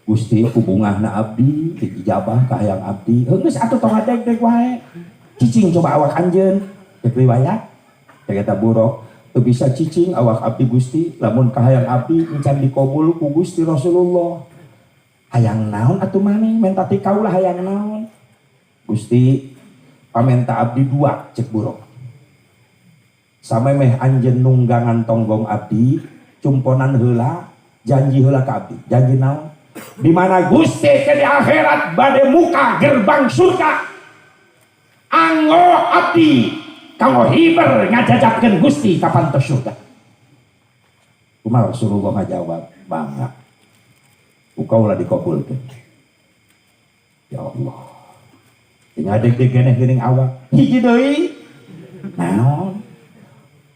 Gusti ku bungahna abdi dijabah ka hayang abdi. Geus atuh tong ngadeg-deg wae. Cicing coba awak anjeun teu riwayat. Teh eta buruk teu bisa cicing awak abdi Gusti lamun ka hayang abdi encan dikabul ku Gusti Rasulullah. Hayang naon atuh maneh menta ti kaula hayang naon? Gusti pamenta abdi dua cek buruk. Sampai meh anjeun nunggangan tonggong abdi cumponan heula janji heula ka abdi. Janji naon? Di mana Gusti ke di akhirat bade muka gerbang surga anggo abdi kanggo hiber ngajajabkeun Gusti ka pantos surga. Kumaha Rasulullah ngajawab bangga ukaula dikabulkeun. Ya Allah ngadeg-deg keneh geuning awak hiji deui naon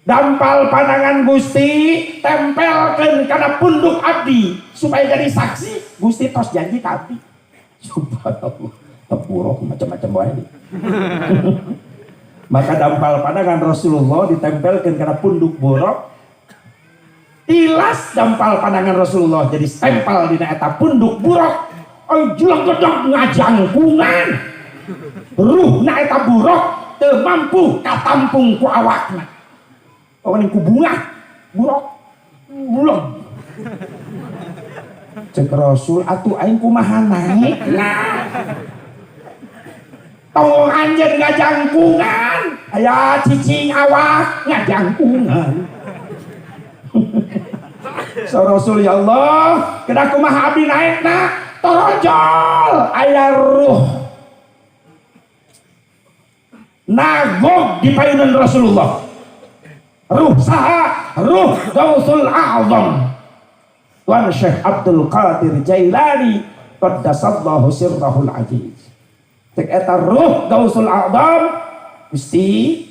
dampal pandangan Gusti tempelkeun kana punduk abdi supaya jadi saksi Gusti tos janji ka abdi. Subhanallah buruk macam-macam wae. Maka dampal pandangan Rasulullah ditempelkeun kana punduk buruk. Tilas dampal pandangan Rasulullah jadi stempel dina eta punduk buruk. Oi julang-gedog ngajangkungan. Ruhna eta buruk teu mampu katampung ku awakna. Paling ku bunga buruk bulog. Cek Rasul atuh aing kumaha naekna. Tong anjeun ngajangkungan aya cicing awak ngajangkungan. So Rasul ya Allah kedah kumaha abdi naekna torojol aya ruh nagog di payunan Rasulullah. Ruh saha? Ruh Gausul A'zam Tuan Syekh Abdul Qadir Jailani qaddasallahu sirrahul aziz. Cek eta ruh Gausul A'zam Gusti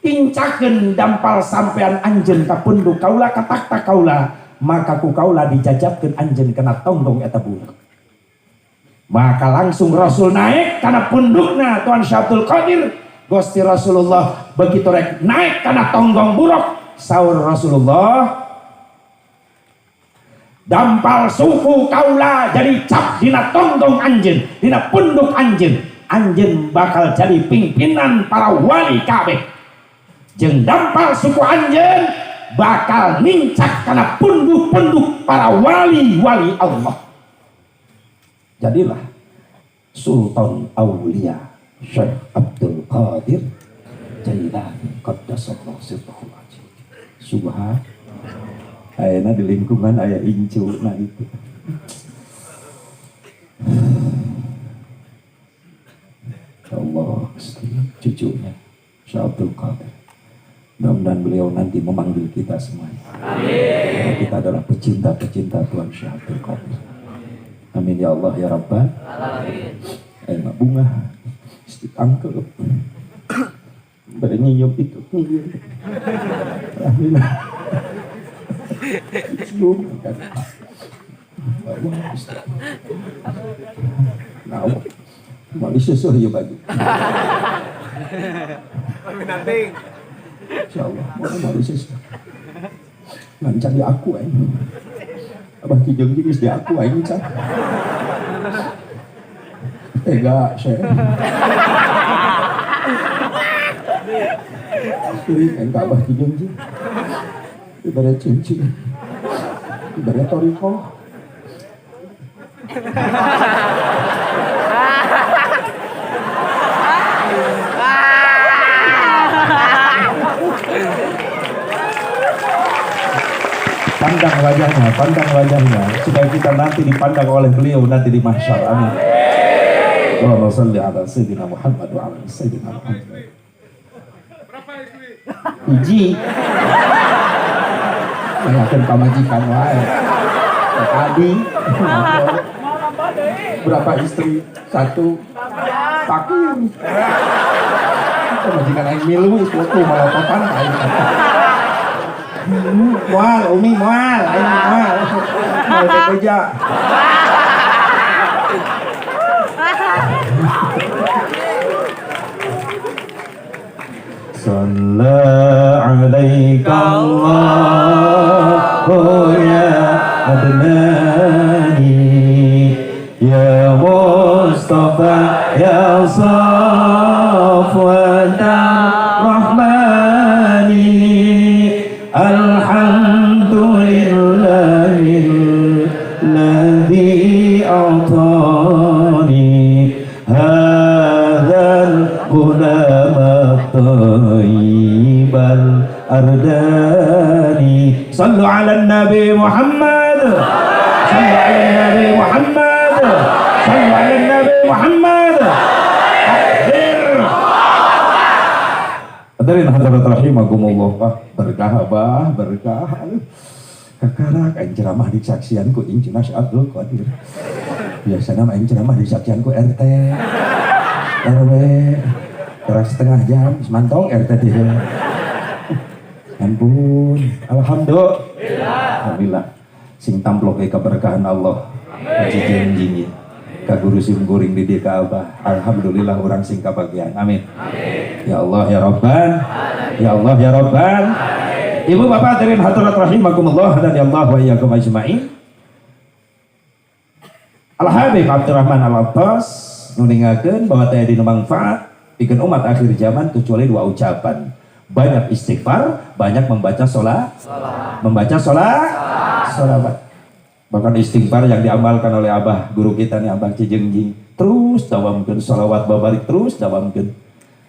pincakeun dampal sampean anjeun ka punduk kaula ka takhta kaula maka ku kaula dijajabkeun anjeun kana tonggong eta budak. Maka langsung Rasul naik kana pundukna Tuan Syekh Abdul Qadir. Gusti Rasulullah begitu rek naik kana tonggong buruk saur Rasulullah dampal suku kaula jadi cap dina tonggong anjeun dina punduk anjeun anjeun bakal jadi pimpinan para wali kabeh jeung dampal suku anjeun bakal nincak kana punduk-punduk para wali-wali Allah. Jadilah Sultan Aulia Syekh Abdul Qadir Jailani qaddasallahu sirrahul aziz. Subhan ayeuna di lingkungan aya incuna itu. Allah cucunya Syekh Abdul Qadir. Mudah-mudahan beliau nanti memanggil kita semuanya. Amin. Kita adalah pecinta-pecinta Tuhan Syekh Abdul Qadir. Amin ya Allah ya Rabbal alamin. Ayeuna bunga angkel bernyium itu amin nah mau susu ya bagi insyaallah mau susu lancar di aku ini abah kijeng geus di aku ini cah tega saya Kiri kan kabah kijeng sih ibarat cincin ibarat toriko pandang wajahnya supaya kita nanti dipandang oleh beliau nanti di mahsyar. Amin. Allahumma shalli ala sayyidina Muhammad wa ala sayyidina Muhammad. Hiji mengakeun pamajikan wae. Adi berapa istri? Satu fakir. Pamajikan aing milu itu malototan aing. Mual, umi mual, aing mual. Mau bekerja. Sallallahu alaihi Allah oh ya Adnani ya Mustafa ya Safwan Rahmani alhamdulillahilladzi a'tani hadzal qulama thayyibal ardani sallu ala nabi Muhammad sallu ala nabi Muhammad sallu ala nabi Muhammad hadirin hadirat rahimakumullah berkah abah berkah kakarak aing ceramah di saksian ku ing Cina Abdul Qadir biasana aing ceramah di saksian ku RT RW keras setengah jam semantong RT tiga ampun alhamdulillah sing tamplok keberkahan Allah haji janji ka guru sim guring di dia ka abah alhamdulillah orang sing kabagian amin ya Allah ya Rabban ya Allah ya Rabban ibu bapak hadirin hadirat rahimakumullah dan ya Allah wa iyyakum ajmain Al Habib Abdurrahman Al Abbas nuningakeun bahwa teh dina manfaat pikeun umat akhir zaman kecuali dua ucapan banyak istighfar, banyak membaca membaca sholawat. Bahkan istighfar yang diamalkan oleh abah guru kita nih abah Cijengjing terus dawamkeun sholawat babarik terus dawamkeun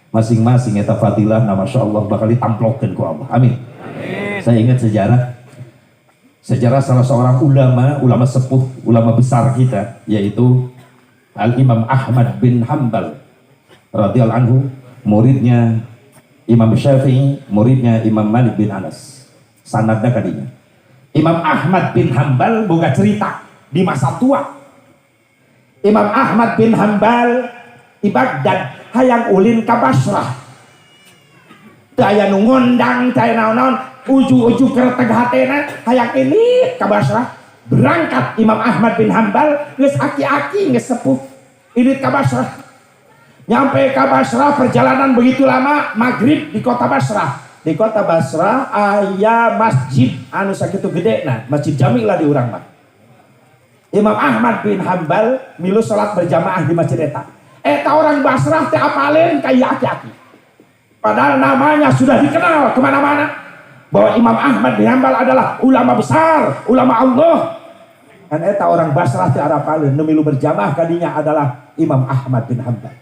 masing-masing eta fadilah na masyaallah bakal ditamplokeun ku Allah amin. Saya ingat sejarah salah seorang ulama sepuh ulama besar kita yaitu Al Imam Ahmad bin Hanbal radhiyallahu anhu muridnya Imam Syafi'i, muridnya Imam Malik bin Anas. Sanadna kadinya. Imam Ahmad bin Hanbal boga cerita di masa tua. Imam Ahmad bin Hanbal di Baghdad hayang ulin ka Basrah. Teu aya nu ngondang, teu aya naon-naon, uju-uju keur teh hatena hayang ini ka Basrah. Berangkat Imam Ahmad bin Hanbal geus aki-aki geus sepuh. Ini ka Basrah. Nyampe ke Basrah perjalanan begitu lama maghrib di kota Basrah. Di kota Basrah aya masjid anu sakitu gede nah masjid jami lah di urang mah. Imam Ahmad bin Hanbal milu salat berjamaah di masjid eta. Eta orang Basrah teh apaleun kaya aki-aki. Padahal namanya sudah dikenal kemana-mana bahwa Imam Ahmad bin Hanbal adalah ulama besar, ulama Allah. Dan eta orang Basrah teh apaleun nu milu berjamaah kadinya adalah Imam Ahmad bin Hanbal.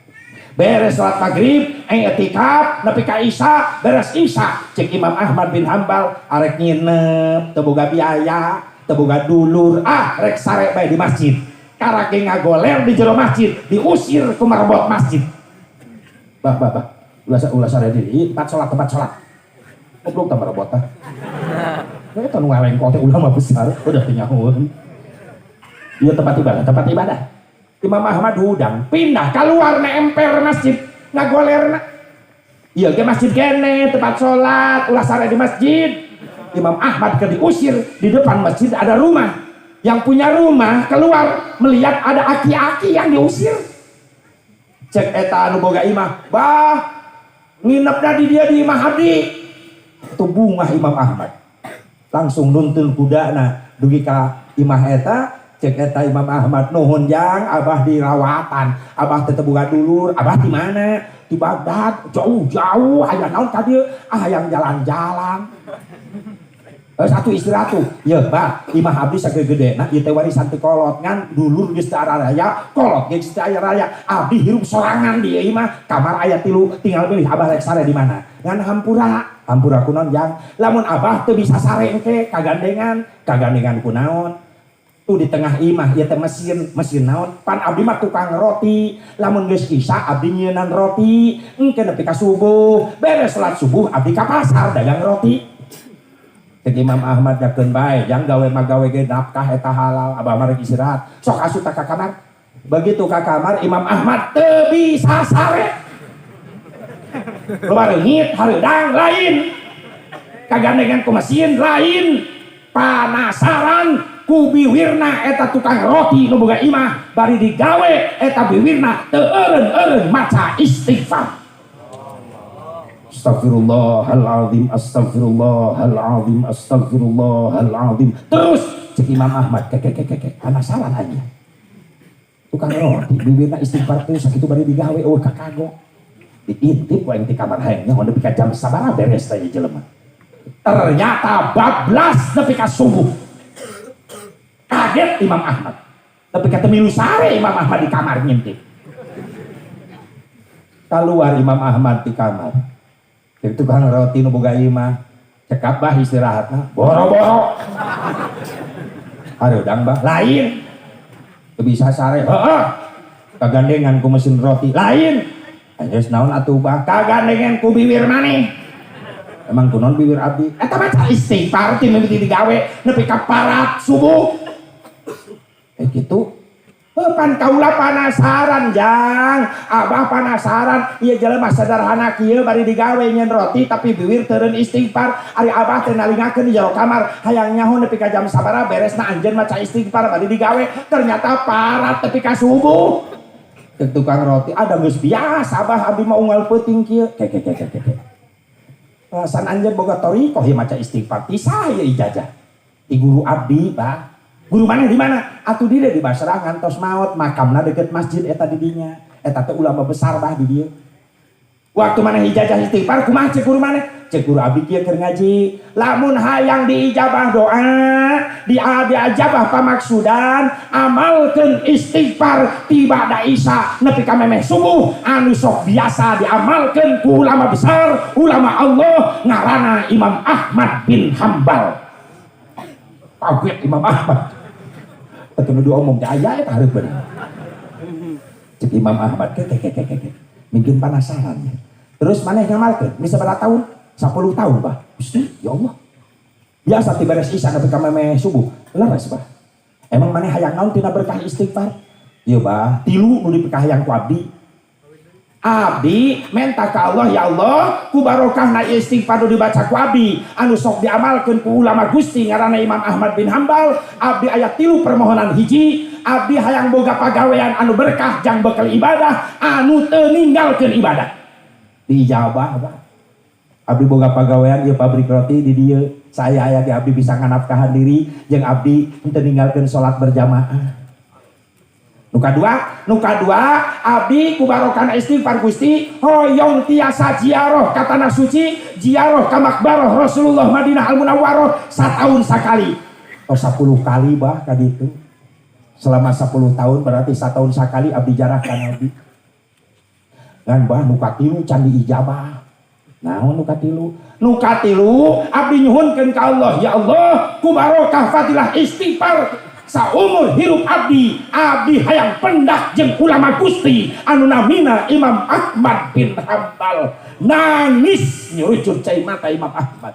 Beres salat maghrib, etikaf, nepi ka isya, beres isya, cek Imam Ahmad bin Hanbal arek nginep, teu boga biaya, teu boga dulur, rek sare bae di masjid. Karake ngagoler di jero masjid, diusir ku marbot masjid. Bah, ulah sare deui, tempat salat. Goblok tah marbot tah. Eta nu ngalengkol teh ulama besar, udah nyahoeun. Ieu tempat ibadah. Imam Ahmad hudang pindah keluar na emper masjid ngagolerna iya ke masjid kene tempat sholat ulah sare di masjid. Imam Ahmad ke diusir di depan masjid ada rumah yang punya rumah keluar melihat ada aki-aki yang diusir cek eta anu boga imah bah nginepna di dia di imah abdi itu bunga Imam Ahmad langsung nuntun kudana dugi ka imah eta cek eta Imam Ahmad nuhun jang abah di rawatan abah teu boga dulur abah di mana di Baghdad jauh aya naon ka dieu hayang jalan-jalan satu istirahat tuh ya bah imah abdi sagede-gedena ieu teh warisan teu kolot ngan dulur geus teu raya kolot geus teu aya raya abdi hirup sorangan di ieu mah kamar aya 3 tinggal pilih abah rek sare di mana ngan hampura kunaon jang lamun abah teu bisa sare engke kagandengan kunaon di tengah imah ya teh mesin naon pan abdi mah tukang roti lamun geus isya abdi nyieunnan roti engke nepi ka subuh beres salat subuh abdi ka pasar dagang roti cek Imam Ahmad yakeun bae jang gawe ge nafkah eta halal abah mah rek istirahat sok asup ka kamar begitu ka kamar Imam Ahmad teu bisa sare loba reungit hareudang lain kagandengan ku mesin lain panasaran ku biwirna eta tukang roti nu boga imah bari digawe eta biwirna teu eureun-eureun maca istighfar. Astagfirullahaladzim, astagfirullahaladzim, astagfirullahaladzim. Terus cek Imam Ahmad, kek, penasaran aja. Tukang roti, bibirna istighfar terus sakitu bari digawe, kakagok. Diintip wae di kamar hayangnya, mau nepi ka jam sabaraha beres teh jelema. Ternyata bablas nepi ka subuh. Kaget Imam Ahmad. Nepi ka teu milu sare Imam Ahmad di kamar ngintip. Keluar Imam Ahmad di kamar. Cek tukang roti nu boga ieu mah, cekap bah istirahatna, boro-boro. Hareudang bah, lain. Teu bisa sare, heeh. Kagandengan ku mesin roti, lain. Geus naon atuh bah, kagandengan ku bibir maneh. Emang kunaon bibir abdi? Eta maca istighfar teh mimiti digawe nepi ka parat subuh. Kitu. Pan kaula penasaran jang, abah penasaran, ieu jelema sederhana kieu bari digawe nyen roti tapi bibir teureun istighfar. Ari abah teh nalingakeun di jero kamar, hayang nyaho nepi ka jam sabaraha beresna anjeun maca istighfar bari digawe, ternyata parat nepi ka subuh. Ke tukang roti ada geus biasa abah abdi mah unggal peuting kieu. Kek. Perasaan anjeun boga thariqah ieu maca istighfar. Ti saha ieu ijazah? Ti guru abdi, Pak. Guru mana di mana? Atuh dia di Basra ngantos maot, makamna deket masjid eta di dinya. Eta teh ulama besar bah di dieu. Waktu mana ijazah istighfar kumaha cek guru mana? Cek guru abdi kieu keur ngaji. Lamun hayang diijabah doa, diajabah pamaksudan, amalkeun istighfar tiba da isya nepi ka memeh subuh anu sok biasa diamalkeun ku ulama besar, ulama Allah ngaranna Imam Ahmad bin Hambal. Kaget Imam Ahmad. Ketemu dua omong aya eta hareup bener. Cek Imam Ahmad kek. Mungkin penasaran ya. Terus maneh ngamalkeun? Bisa berapa tahun? 10 tahun, Bah. Ya Allah. Biasa tiba beres isya nepi ka memeh subuh. Leres, Bah. Emang maneh hayang naon tina berkah istighfar? Ieu, Bah, 3 nu dipikahayang ku abdi. Abdi minta ka Allah, ya Allah, ku barokahna istighfar nu dibaca ku abdi anu sok diamalkeun ku ulama Gusti ngaranna Imam Ahmad bin Hambal. Abdi aya 3 permohonan. Hiji, abdi hayang boga pagawean anu berkah jang bekal ibadah anu teu ninggalkeun ibadah. Dijabah, Pak. Abdi boga pagawean ieu pabrik roti di dieu. Saya aya di abdi bisa nganafkahan diri jeung abdi teu ninggalkeun salat berjamaah. Nuka dua, abdi ku barokahna istighfar Gusti hoyong tiasa ziarah ka tanah suci, ziarah ka makbarah Rasulullah Madinah Al Munawwarah satahun sakali. 10 kali bah ka ditu. Selama 10 tahun berarti satahun sakali abdi jarah ka nabi. Ngan bah nuka 3 can diijabah. Naon nuka 3? Nuka 3 abdi nyuhunkeun ka Allah, ya Allah, ku barokah fadilah istighfar saumur hirup abdi hayang pendak jeung ulama Gusti anu namina Imam Ahmad bin Hambal. Nangis nyurucur cai mata Imam Ahmad.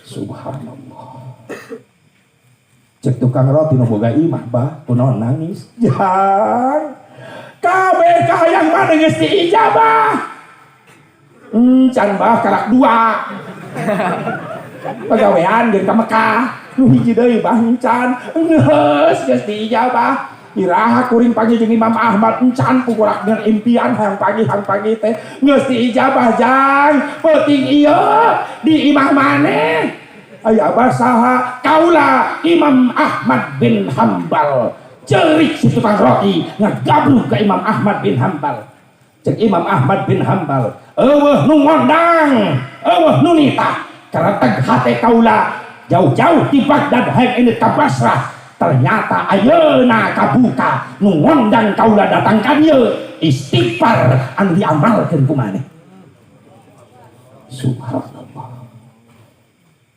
Subhanallah. Cek tukang roti nu boga imah bah kunaon nangis? Jang kabeh kahayang mah geus diijabah. Can bah karak 2 pagawean jeung ka Mekah. Nu hiji deui bah encan geus diijabah. Iraha kuring pagi jeung Imam Ahmad encan pukurak dengan impian hayang pagi teh geus diijabah jang. Penting ieu di imah maneh aya abah saha kaula Imam Ahmad bin Hambal. Ceurik si tukang roti ngagabruk ka Imam Ahmad bin Hambal. Cek Imam Ahmad bin Hambal, eueuh nu ngondang, eueuh nu nitah kareteg hate kaula jauh-jauh di Baghdad hayang ini ka Basrah. Ternyata ayeuna kabuka nu ngondang kaula datang ka dieu istighfar anu diamalkeun ku maneh. Subhanallah.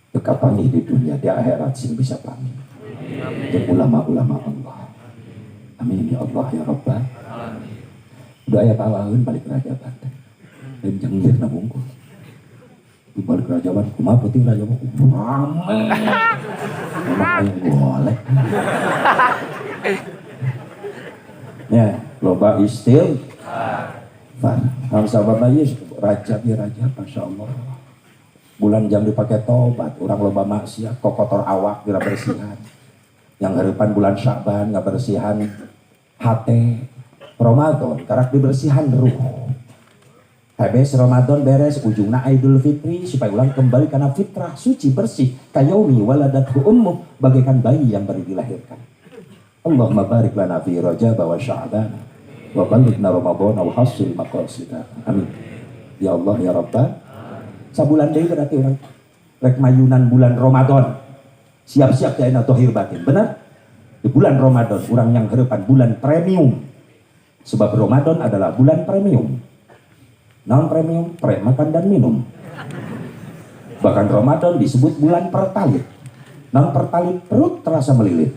Teu kapani di dunia di akhirat sing bisa pamih. Jeung ulama-ulama Allah. Amin ya Allah ya Rabbal alamin. Udah aya talaheun balik kerajaan teh. Dan janggirna bungkul. Di balik kerajaan kumaha penting raja mah rame. Memang aya boleh. Ya, loba istighfar. Sahabat ieu raja dia raja masyaallah. Bulan jam dipakai tobat, orang loba maksiat kok kotor awak dira bersihan. Yang harapan bulan Sya'ban ngabersihan hate Ramadan karak dibersihan ruh. habis Ramadan beres ujungna Idul Fitri supaya ulang kembali karena fitrah suci bersih kayaumi waladathu ummuh bagaikan bayi yang baru dilahirkan. Allahumma barik lana fi Rajab wa Sya'ban wa ballighna Ramadan wa hasil maqasidana. Amin. Ya Allah ya Rabbana. Sabulan deui berarti orang rek mayunan bulan Ramadan. Siap-siap teh tohir batin. Benar? Di bulan Ramadan orang yang harapan bulan premium. Sebab Ramadan adalah bulan premium. Non premium, makan dan minum. Bahkan Ramadan disebut bulan pertalit. Non pertalit perut terasa melilit.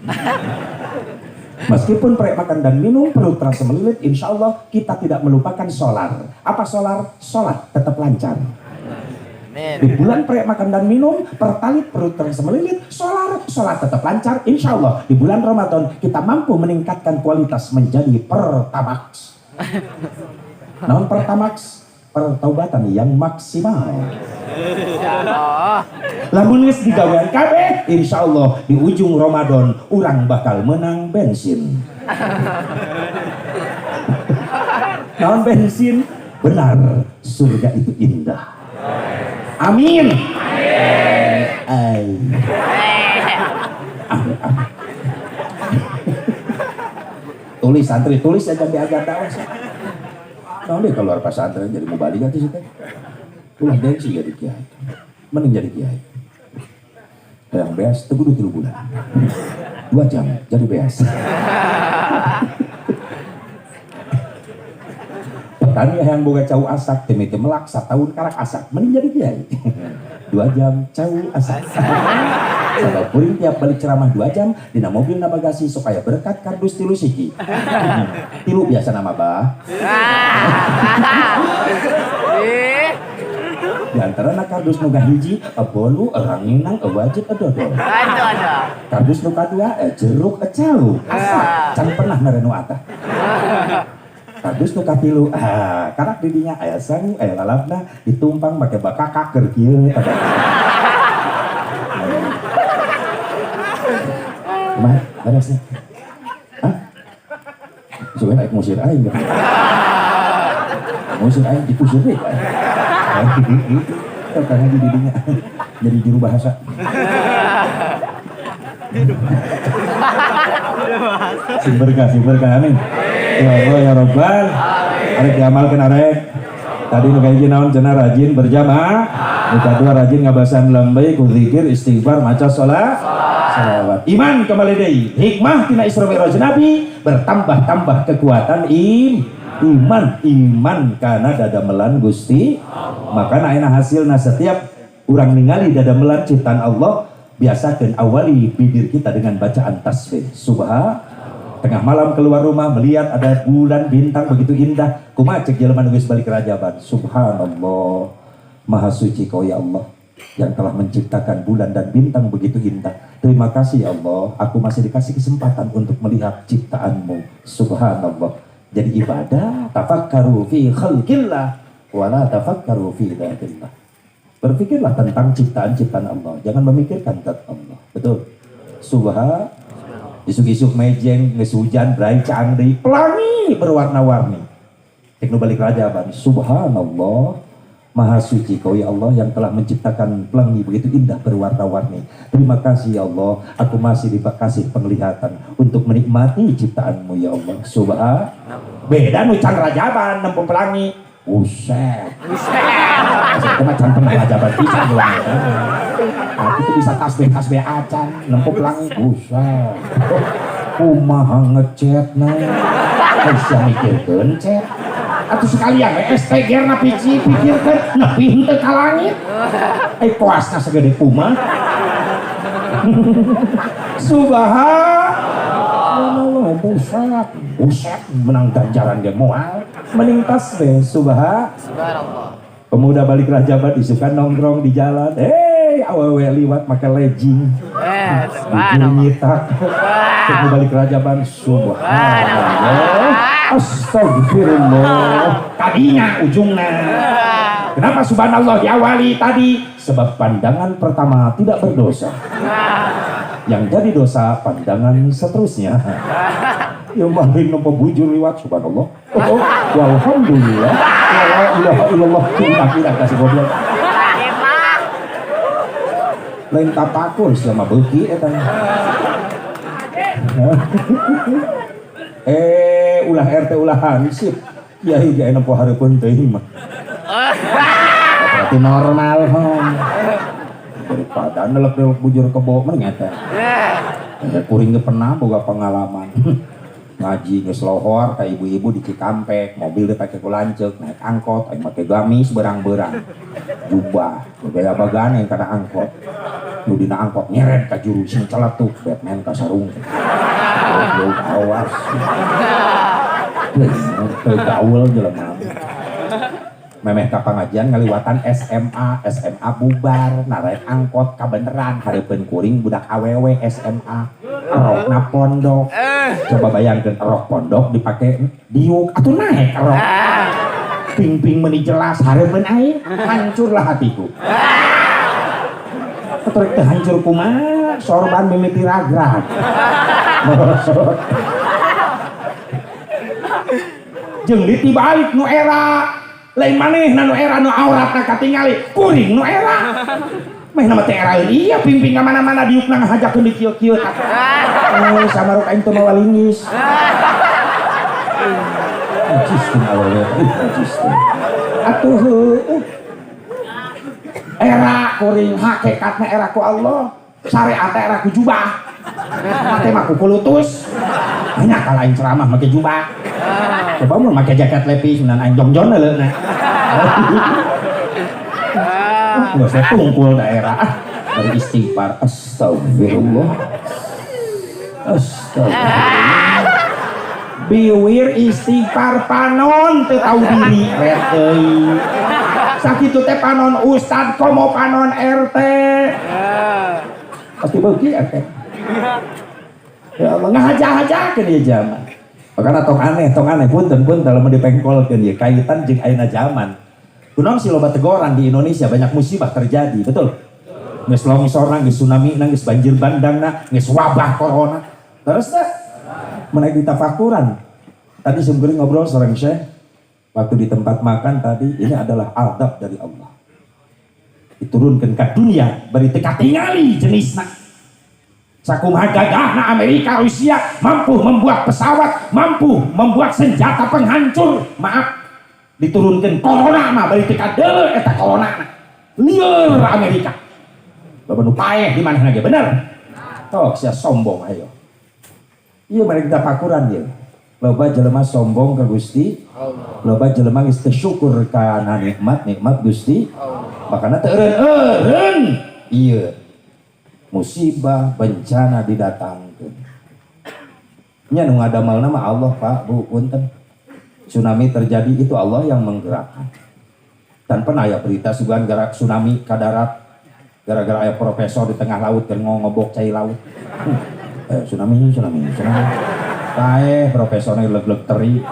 Meskipun makan dan minum perut terasa melilit, insya Allah kita tidak melupakan solar. Apa solar? Sholat tetap lancar. Di bulan makan dan minum, pertalit perut terasa melilit, sholat tetap lancar. Insya Allah di bulan Ramadan kita mampu meningkatkan kualitas menjadi pertamax. Non pertamax, pertaubatan yang maksimal. Lamun geus digawean kabeh, insyaallah di ujung Ramadan urang bakal menang bensin. Naon bensin? Benar, surga itu indah. Amin. Amin. Tulis santri, tulis aja di agak dawas. Nah, dia keluar pesantren jadi mubalik aja sih teh. Ulah deh sih jadi kiai. Mending jadi kiai. Yang beas teguh 3 bulan. 2 jam jadi beas. Petani yang boga cau asak temete melak 1 tahun karak asak mending jadi kiai. 2 jam cau asak. Sabab puring tiap balik ceramah 2 jam dina mobil na bagasi supaya berkat kardus 3 siki. 3 biasa nama bah. Di antara na kardus nu hiji bolu ranginang wajib dodol. Kardus nu kadua jeruk cau asak can pernah merenu atah. Kardus nu katilu karak didinya aya sangu aya lalapna ditumpang make bakakak keur kieu. Mah, beresnya. Hah? Sudah naik musir aing. Musir aing dikusir deh. Karena di didinya jadi juru bahasa. Berkah, amin. Ya Allah ya Rabbal. Arek diamalkeun arek. Tadi nu kaji naon cenah rajin berjamaah. Nu kadua rajin ngabasan lembei ku zikir istighfar maca salawat. Iman kembali deui. Hikmah tina Isra Mi'raj Nabi bertambah-tambah kekuatan iman karena dadamelan Gusti. Maka ayeuna hasilna setiap urang ningali dadamelan ciptaan Allah biasakeun awali bibir kita dengan bacaan tasbih. Tengah malam keluar rumah melihat ada bulan bintang begitu indah, kumaha cek jelema nu geus balik kerajaban. Subhanallah, maha suci Kau ya Allah yang telah menciptakan bulan dan bintang begitu indah. Terima kasih ya Allah, aku masih dikasih kesempatan untuk melihat ciptaanmu. Subhanallah. Jadi ibadah tafakkaru fi khalqillah wa la tafakkaru fi dzatillah. Berpikirlah tentang ciptaan-ciptaan Allah, jangan memikirkan zat Allah. Betul. Subhanallah. Isuk-isuk mejeng, geus hujan, brai caang deui, pelangi berwarna-warni. Tek nu balik kerajaban. Subhanallah, maha suci Kau ya Allah yang telah menciptakan pelangi begitu indah berwarna-warni. Terima kasih ya Allah, aku masih dikasih penglihatan untuk menikmati ciptaanmu ya Allah. Subhanallah. Beda nu can rajaban nempo pelangi. Buset. Itu mah can rajaban pisan doang. Itu bisa tasbih acan nempo pelangi. Buset. Kumaha ngecetna. Bisa mikirkeun cet. Atuh sekalian STG na pikirkeun nepi henteu ka langit. Koasna segede kumaha. Subhanallah, buset menang ganjaran ge moal mending tasbih. Subhanallah. Pemuda balik rajaban isukan nongkrong di jalan, awewe liwat make legging nyitak pemuda balik rajaban. Subhanallah, astagfirullah, tadinya ujungnya. Kenapa subhanallah diawali tadi? Sebab pandangan pertama tidak berdosa, yang jadi dosa pandangan seterusnya. Ya maling nopo bujur liwat subhanallah. Oh, walhamdulillah. La ilaha illallah. Kira-kira kasih goblok. Lain tapakur sama beuki eta. Ulah RT ulah hansip. Kiai ge aya po hareupeun teuing mah. Berarti normal hong. Daripada nelek-nelek bujur kebo mah ngeta. Kuring ge pernah boga pengalaman. Ngaji geus lohor ka ibu-ibu di Cikampek, mobil teh pake ku lanceuk, naik angkot aing make gamis berang-berang. Jubah, gaya bagan yang kana angkot. Nu dina angkot nyeret ka juru sing celetuk Batman ka sarung. Goblok awas. Teu gaul jelema. Memeh ka pangajian ngaliwatan SMA bubar, narek angkot kabeneran hareupeun kuring budak awewe SMA. Rokna pondok. Coba bayangkeun rok pondok dipake diuk atuh naek rok. Ping-ping meuni jelas hareupeun aing hancurlah hatiku. Ketrek teh hancur kumaha sorban mimiti ragrag. Jeung ditibalik nu era lain manehna nu era nu auratna katingali kuring nu era. Meh nama teh era ieu ping-ping ka mana-mana diukna ngahajakeun di kieu-kieu. Samaruk aing teu mawa lingis. Najis teh awewe, najis teh. Atuh era kuring hakikatna era ku Allah, syariat era ku jubah. Mate mah ku kulutus. Hanya kalau aing ceramah make jubah. Coba mun make jaket lepis nan aing jongjon leuleuh. Nggak usah tungkul daerah dari istighfar. Astagfirullah. Biwir istighfar panon teu tahu diri reteuy. Sakitu teh panon ustad komo panon RT. Pasti beuki RT. Ya Allah ngahaja-hajakeun ieu zaman. Makana tong aneh punten dalam dipengkolkeun ieu kaitan jeung ayeuna zaman. Kunaon si loba tegoran di Indonesia banyak musibah terjadi, betul? Geus longsorna, geus tsunami, geus banjir bandangna, geus wabah corona. Terus teh menaik di tafakuran. Tadi sebelum ngobrol sareng Syekh waktu di tempat makan tadi, ini adalah adab dari Allah. Diturunkan ke dunia bari teu katingali jenisna. Sakumaha gagahna Amerika, Rusia mampu membuat pesawat, mampu membuat senjata penghancur. Maaf, diturunkan corona mah bari teu kadeuleu eta corona. Lieur Amerika. Loba nu paeh di manehna ge bener. Tok sia sombong ayo. Ieu bari kita pakuran ieu. Loba jelema sombong ka Gusti Allah. Loba jelema geus teu syukur kana nikmat Gusti Allah. Makana teu eureun ieu musibah bencana didatangkeun. Nya nu ngadamelna mah Allah Pak Bu punten. Tsunami terjadi itu Allah yang menggerakkan. Dan pernah ya berita sugan gerak tsunami ke darat gara-gara aya profesor di tengah laut keur ngobok cai laut. Tsunami. Kae profesornya leg-leg teri.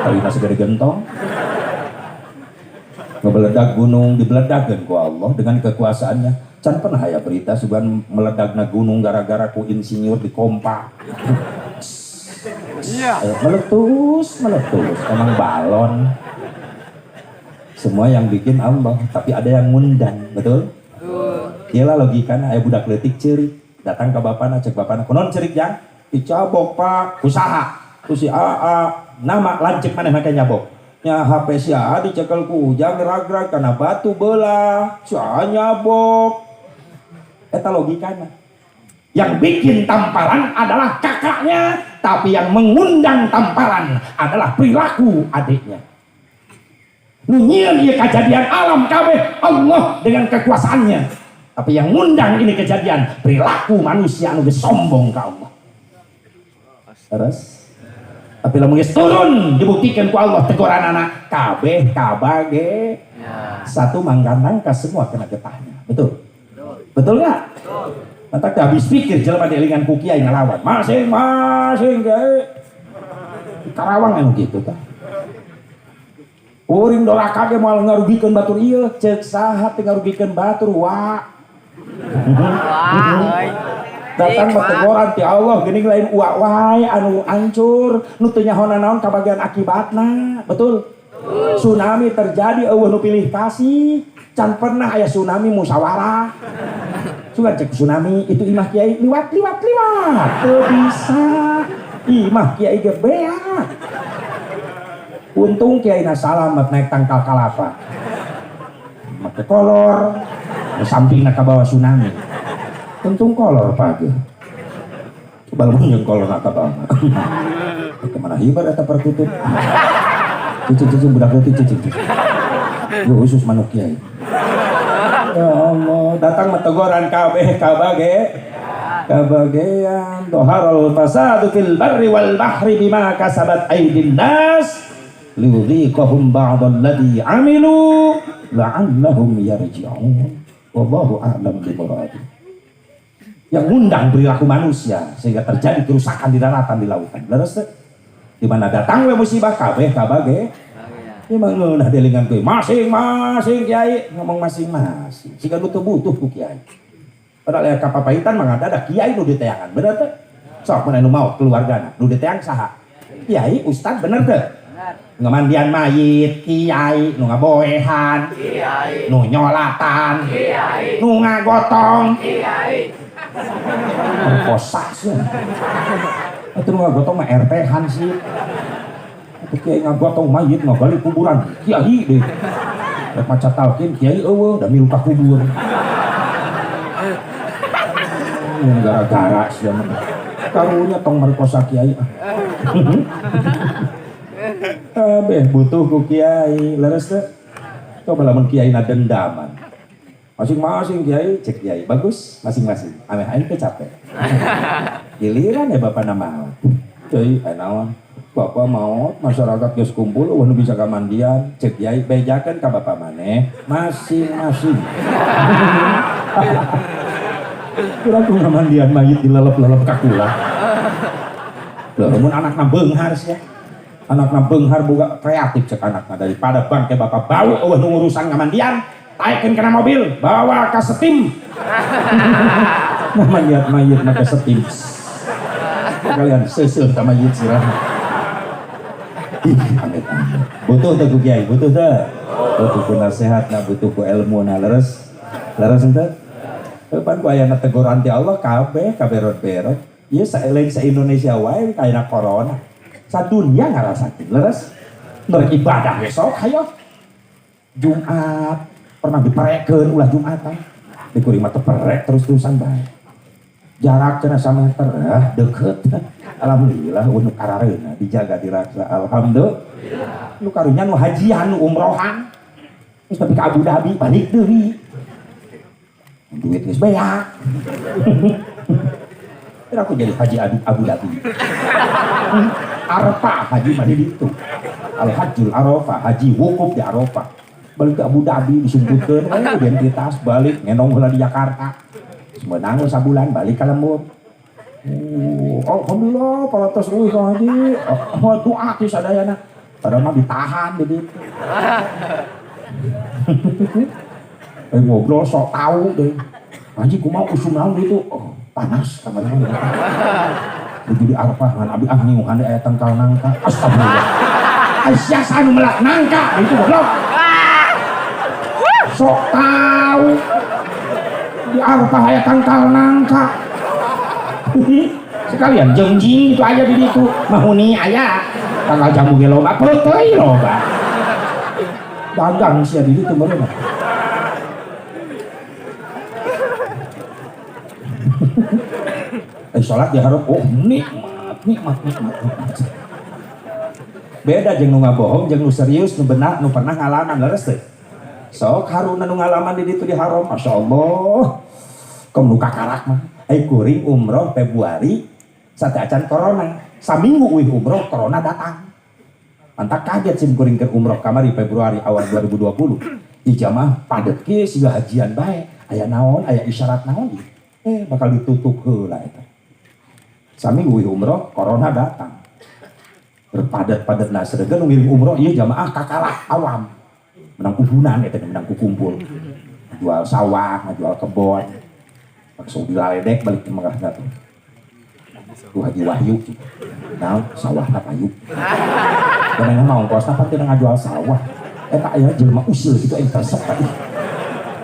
Terina segede gentong. Ngebeledak gunung dibeledagkeun ku Allah dengan kekuasaannya. Can pernah ya berita sugan meledakna gunung gara-gara ku insinyur dikompa. Iya. Meletus, emang balon. Semua yang bikin Allah, tapi ada yang ngundang, betul? Iyalah logikana, aya budak leutik ceurik, datang ke bapana, cek bapana, kunaon ceurik jang? Dicabok Pak, usaha, ku si nama lancip maneh make nyabok. Nya HP si A dicekel ku ujang gerag-gerag karena batu belah, si A nyabok. Eta logikana. Yang bikin tamparan adalah kakaknya, tapi yang mengundang tamparan adalah perilaku adiknya. Nyieun ieu kejadian alam kabeh Allah dengan kekuasaannya. Tapi yang ngundang ini kejadian perilaku manusia anu geus sombong ka Allah. Terus tapi lamun geus turun dibuktikan ku Allah teguranana kabeh kabage. Satu manggantang ka semua kena getahnya. Betul? Betul enggak? Mantak habis pikir jelema dielingan ku kiai ngalawan. Masing-masing gae. Karawang anu kitu tah. Uring doraka ge moal ngarugikeun batur ieu, ceuk saha teh ngarugikeun batur wa. datang teguran ti Allah geuning lain uak wae anu hancur nu teu nyaho naon kabagian akibatna. Betul? Tsunami terjadi eueuh nu pilih kasih, can pernah aya tsunami musyawarah. Sugan cek tsunami itu imah kiai liwat. Teu bisa. Imah kiai ge beak. Untung kiai na salamet naik tangkal kalapa. Make kolor, sampingna ka bawah tsunami. Untung kolor pagi. Coba lu yang kolor nak bawah. Kemana hibar eta perkutut. Cucu budak cucu. Yo khusus manuk kiai. Ya Allah, datang teguran kabeh kabagean doharul fasadu fil barri wal bahri bima kasabat aydin nas liudhiqahum ba'dalladzi amilu la'allahum yarji'un. Wallahu a'lam bimurad. Yang ngundang perilaku manusia sehingga terjadi kerusakan di daratan di lautan. Leres teh? Di mana datang we musibah kabeh kabage. Ieu mah ngeunah delingan teh masing-masing kiai ngomong masing-masing. Siga nu teu butuh ku kiai. Padahal aya kapapaitan mah ada kiai nu diteangan. Bener teh? Sok mun anu maot keluargana nu diteang saha? Kiai, ustad bener teh? Ngamandian mayit kiai, nu ngaboehan kiai, nu nyolatan kiai, nu ngagotong kiai. Kosak sih. Itu nu ngagotong mah RT-han sih. Itu kiai ngagotong mayit ngagali kuburan kiai deh. Rek maca talqin kiai eueuh da milu ka kubur. Yang gara-gara sih karunya tong merkosa kiai. Kabeh butuh ku kiai, leres teh. Coba lamun kiai na dendaman. Masing-masing kiai cek kiai bagus masing-masing. Ameh aing teh capek. Giliran ya bapak nama. Kiai naon? Bapak maot masyarakat geus kumpul nu bisa kamandian. Cek kiai bejakeun ka bapak maneh masing-masing. Kira ku ngamandian mayit dilelep-lelep ka kula. Lamun anakna beunghar ya. Anakna beunghar boga kreatif cek anakna daripada bangke bapak bau eueuh nu urusan ngamandian taekeun kana mobil bawa ka setim. Ngamandian mayit make setim. Kalian seuseul ka mayit sirah. Butuh teh ku kiai, butuh teh. Butuh ku nasihatna, butuh ku ilmuna leres. Leres teh. Depan ku aya teguran ti Allah kabeh kaberot-berot. Ieu saeleng sa Indonesia wae kayana corona. Sadunya ngarasakeun leres. Nur ibadah besok hayo. Jumat pernah diperekeun ulah Jumatan. Dikuring mah teu perek terus-terusan bae. Jarak cenah sameter deukeut. Alhamdulillah nu karareuna dijaga diraksa. Alhamdulillah. Nu karunya nu hajian nu umrohan. Geus tapi ka Abu Dhabi balik deui. Duit geus beak. Kira aku jadi haji Abu Dhabi. Arafah haji mah di ditu. Al-Hajjul Arafah, haji wukuf di Arafah. Balik ke Abu Dhabi disumputkeun identitas balik ngendong heula di Jakarta. Semenang sabulan balik ka lembur. Alhamdulillah palatos euy ka haji. Doa ti sadayana. Padahal mah ditahan di ditu. Ngobrol sok tahu deh. Haji kumaha usum naon gitu. Panas kamana. Jadi Arafah ngan abi nginguhan aya tangkal nangka. Astagfirullah. Aisyah anu melak nangka itu goblok. Sok tahu. Di Arafah aya tangkal nangka. Sekalian jengjing itu aya di ditu. Mahuni aya. Tanggal jamu ge loba, perut teuing loba. Dagang sia di ditu meureun. Salat diharap nikmat. Beda jeung nu ngabohong jeung nu serius nu benar nu pernah ngalaman leres teh. Sok haruna nu ngalaman di ditu di haram masyaallah. Kom nu kakarak mah. Ai kuring umroh Februari sate acan corona. Saminggu euy umroh corona datang. Antak kaget sim kuring keur umroh kamari Februari awal 2020. Ijamah padet ge siga hajian bae. Aya naon, aya isyarat naon ieu. Bakal ditutup heula eta. Saminggu umroh corona datang. Berpadat-padat nah sedengkeun nu ngirim umroh ieu jamaah kakalah awam. Menang kubunan eta menang kukumpul. Jual sawah, jual kebon. langsung dilaledek balik ke Mekah tuh. Tuh Haji Wahyu, nah sawah na payu. Dan mau ongkos apa tidak ngajual sawah? Tak ya jelema usil gitu tersep tadi.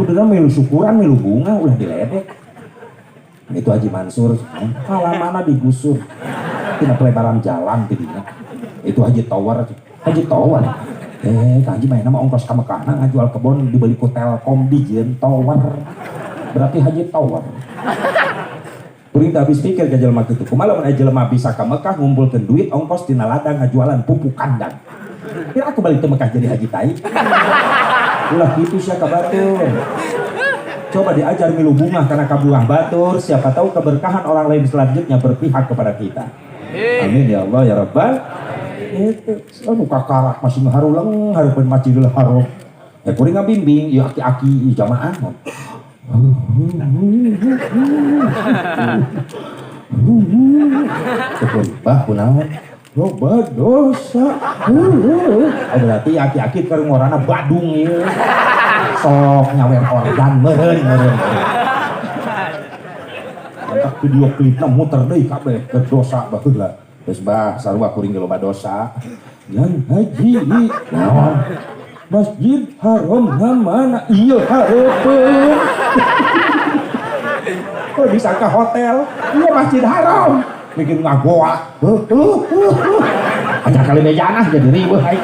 Udah milu syukuran milu bunga ulah diledek. Itu Haji Mansur, halamanna digusur. Tina pelebaran jalan tidinya. Itu Haji Tawar. Haji main nama ongkos ka Mekah ngajual kebon dibeli ku Telkom dijieun Tawar. Berarti Haji Tawar. Perintah habis pikir ke jelema kitu. Kumaha mun jelema bisa ka Mekah ngumpulkeun duit ongkos tina ladang ngajualan pupuk kandang. Kira aku balik ke Mekah jadi Haji Tai. Ulah gitu sia ka batur. Coba diajar milu bunga karena kabuah batur, siapa tahu keberkahan orang lain selanjutnya berpihak kepada kita. Amin ya Allah ya Rabbal. Itu anu kakarak masih ngaharulang hareupeun Masjidil Haram. Kuring ngabimbing ieu aki-aki jamaah. Bah kunaon? Loba dosa. Berarti aki-aki keur ngorana Badung ieu. Sok nyawer organ meureun. Antak video klipna muter deui kabeh keur dosa baheula. Geus bah sarua kuring ge loba dosa. Yan haji naon? Masjid Haram mana? Ieu hareupeun. Kok disangka hotel? Ieu Masjid Haram. Bikin ngagoa. Aja kali mejana jadi riweuh aing.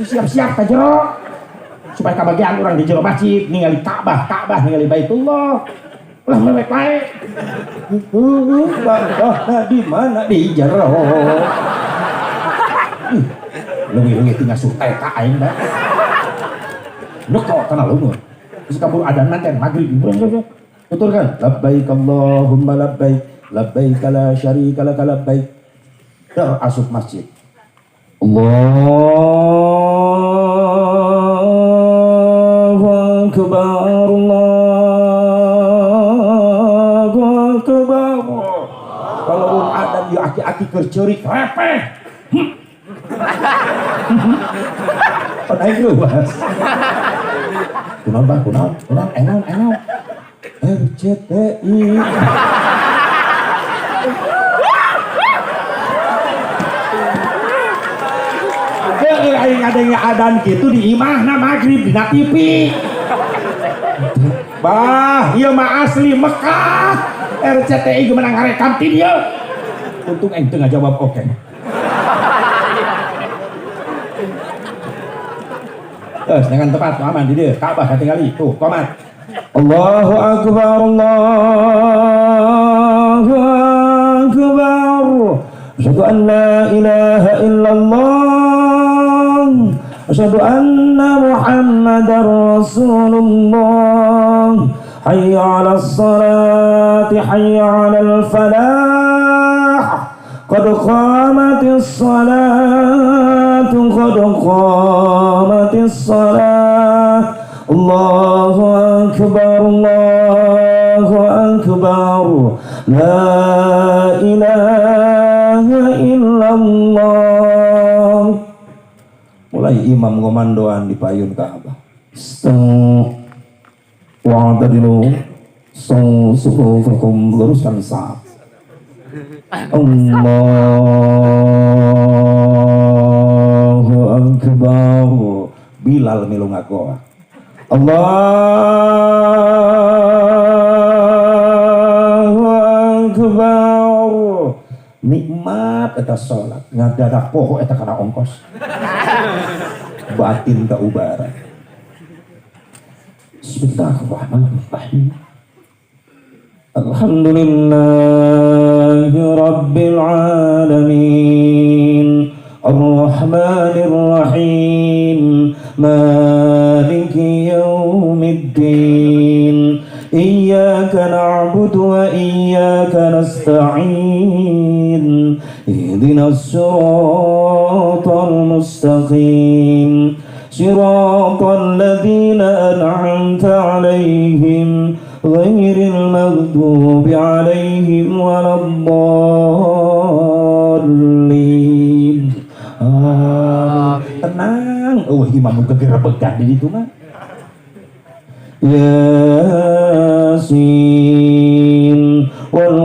Siap-siap ka jero. Supaya kebagian orang di jero masjid ningali Ka'bah ningali Baitullah. Ulah mewek wae. Nah di mana di jero. Leuwih-leuwih tinggal surtai ka aing da. Neko kana leungeun. Geus kabur adzan nanten magrib. Betul kan? Labbaik Allahumma labbaik. Labbaik la syarika lak labbaik. Terasuk masjid. Allahu Akbar, Allahu Akbar. Kalau ada di aki-aki kercerik repeh. Naik lu Mas. Kunaon enaon. RCTI. Aing ngadenge adan gitu di imahna magrib dina TV. Bah, ieu mah asli Mekah. RCTI ge menang ngarekam ti dieu. Untung aing teu ngajawab oke. Dengan tepat aman di dieu. Ka'bah katingali tuh, komat. Allahu Akbar, Allahu Akbar. Asyhadu an la ilaha illallah. Asyhadu anna Muhammadar Rasulullah. Hayya 'alas salati, hayya 'alal falah. Qad qamatis salatu, qad qamatis salah. Allahu Akbar, Allahu Akbar. La ilaha illallah. Mulai imam ngomandoan di payun Ka'bah. Wa'tadilu sufufakum, luruskan saf. Allahu Akbar. Bilal milu ngagoa. Allahu Akbar. Nikmat eta salat, ngadadak poho eta kana ongkos. Batin ka ubara. Bismillahirrahmanirrahim. Alhamdulillahi rabbil alamin. Ar-Rahmanir Rahim. Maliki yaumiddin. Iyyaka na'budu wa iyyaka nasta'in. Ihdinas siratal mustaqim. Siratal ladzina an'amta 'alaihim ghairil maghdubi 'alaihim waladdallin. Tenang, imam geger began di ditu mah. Ya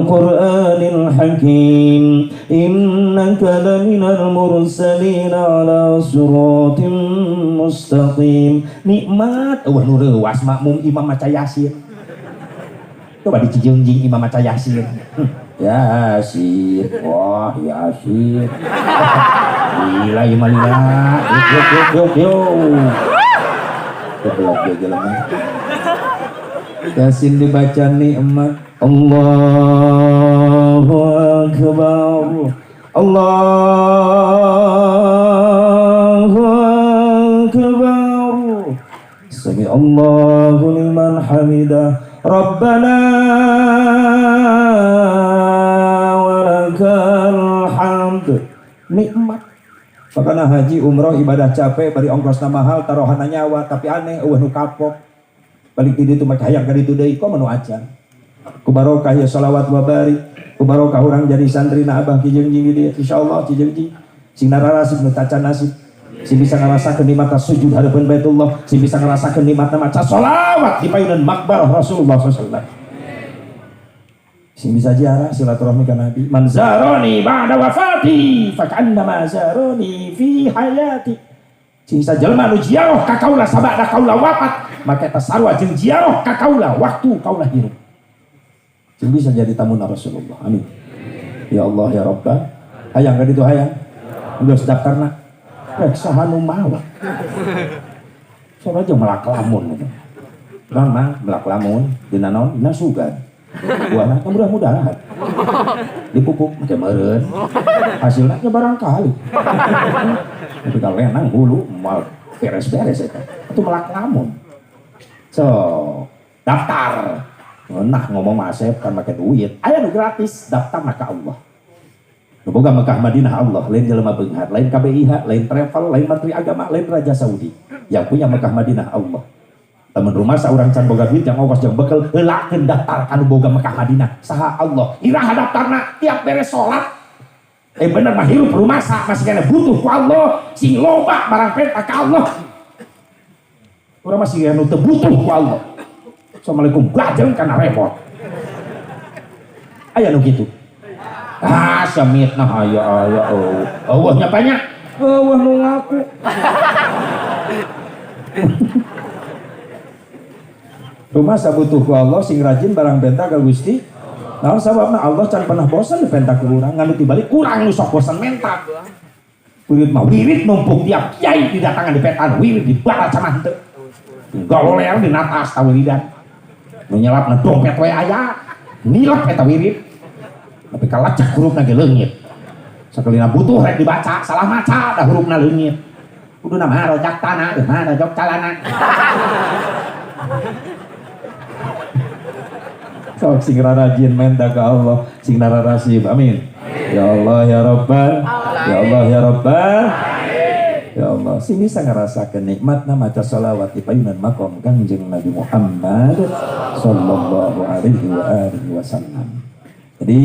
Qur'anil Hakim innaka laminal mursalin ala siratim mustaqim. Nikmat eueuh nu reuwas makmum imam maca Yasin. Coba dicijungjing imam maca Yasin. Yasin, wah Yasin. Gila imam lila. Yuk. Yasin dibaca nikmat. Allahu Akbar. Allahu Akbar. Sami Allahu liman hamidah. Rabbana walakal hamd. Nikmat. Makanya haji umroh ibadah capek bari ongkosna mahal taruhana nyawa tapi aneh eueuh nu kapok. Balik di ditu mah hayang ka ditu deui kok menu acan. Ku barokah ya shalawat wa barik. Ku barokah urang jadi santrina Abah Ki Jengjing di dieu insyaallah Ki Jengjing. Sing narasib nu tacan nasib. Sing bisa ngarasakeun nikmatna sujud hareupeun Baitullah, sing bisa ngarasakeun nikmatna maca shalawat di payunan makbarah Rasulullah sallallahu alaihi wasallam. Sing bisa ziarah silaturahmi ka Nabi. Man zarani ba'da wafati fa ka'annama zarani fi hayati. Sing sajelma nu ziarah ka kaula sabada kaula wafat, maka eta sarua jeung ziarah ka kaula waktu kaula hirup. Sing bisa jadi tamu Rasulullah. Amin. Ya Allah ya Rabbah. Hayang ka ditu hayang. Geus daftarna. Rek saha nu mawa. Soalnya aja melak lamun. Mang melak lamun dina naon? Dina sugan. Buahna mudah-mudahan dipupuk make meureun hasilna ge barangkali tapi kalau enang hulu mal beres-beres eta itu melak lamun so daftar nah ngomong Asep kan make duit aya nu gratis daftar maka Allah nu boga Mekah Madinah Allah lain jelema beunghar lain KBIH lain travel lain menteri agama lain raja Saudi yang punya Mekah Madinah Allah. Temen rumah seorang can boga duit yang ongkos jeung bekel heulakeun daftar kanu boga Mekah Madinah saha Allah iraha daftarna tiap beres salat bener mah hirup rumasa masih kena butuh ku Allah sing loba barang perintah ka Allah urang masih kena teu butuh ku Allah. Assalamualaikum gajeng kana repot aya nu kitu samitna aya eueuh nya banyak eueuh nu ngaku rumah sabutuh ku Allah sing rajin barang benta ka Gusti. Naon sababna Allah can pernah bosan dipenta ku urang nganu tibalik urang nu sok bosan menta. Wirid mah wirid numpuk tiap kiai didatangan di petan wirid dibaca mah teu. Goler di natas ta wiridan. Nu nyelapna dompet we aya. Nilep eta wirid. Tapi kalacak hurufna ge leungit. Sakelina butuh rek dibaca salah maca da hurufna leungit. Kuduna mah rojak tanah, mah rojak calana. Sok sing rajin menta ka Allah, sing narasib. Amin. Ya Allah ya Rabbal. Ya Allah ya Rabbal. Ya Allah, sing bisa ngarasakeun nikmatna maca shalawat di payunan maqam Kangjeng Nabi Muhammad sallallahu alaihi wasallam. Jadi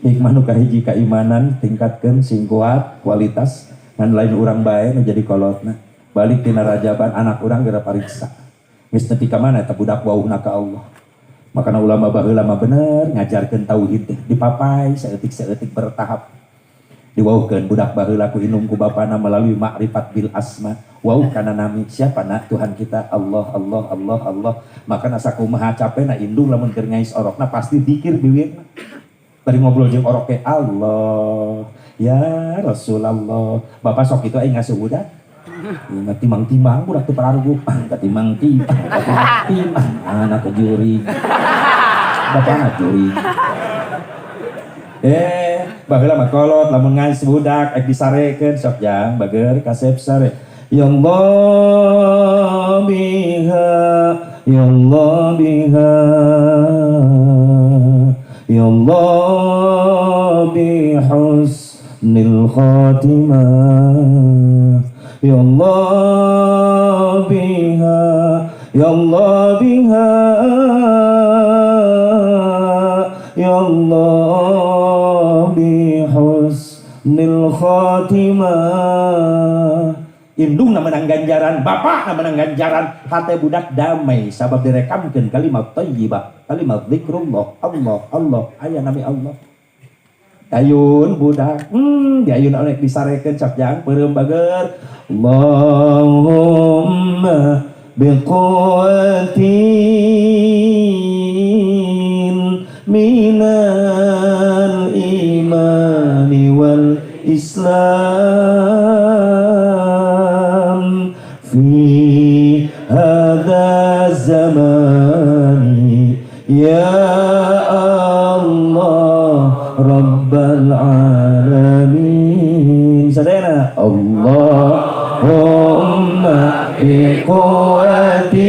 hikmah nu kahiji keimanan tingkatkeun sing kuat kualitas ngan lain urang bae nu jadi kolotna. Balik dina rajaban anak urang geura pariksa. Geus nepi ka mana eta budak wauhna ka Allah. Makanya ulama baheula mah bener ngajarkeun tauhid teh dipapai saeutik-saeutik bertahap. Diwauhkeun budak baheula ku inung ku bapana melalui makrifat bil asma. Wauh kana nami siapa na Tuhan kita Allah Allah Allah Allah. Makana sakumaha capena indung lamun keur ngais orokna pasti dikir bibirna. Bari ngobrol jeung orok ke Allah ya Rasulullah. Bapak sok kitu aing ngasuh budak. Timang-timang budak teu pararuguh timang-timang anak juri bapak anak juri baheula mah kolot lamun ngais budak ek disarekeun sok jang bager kasep sare ya Allah biha ya Allah biha ya Allah bihusnil khatimah ya Allah biha ya Allah biha ya Allah bihusnil khatimah indung menang ganjaran, bapak menang ganjaran, hati budak damai sabab direkamkeun kalimat thayyibah, kalimat zikrullah, Allah, aya nami Allah. Ayun budak, di ayun oleh disarekeun capjang peureum bager. Allahumma biquwatin minal imani wal islam fi hadha zamani ya Allah rabbal alamin. Sadayana Allahumma biquwatin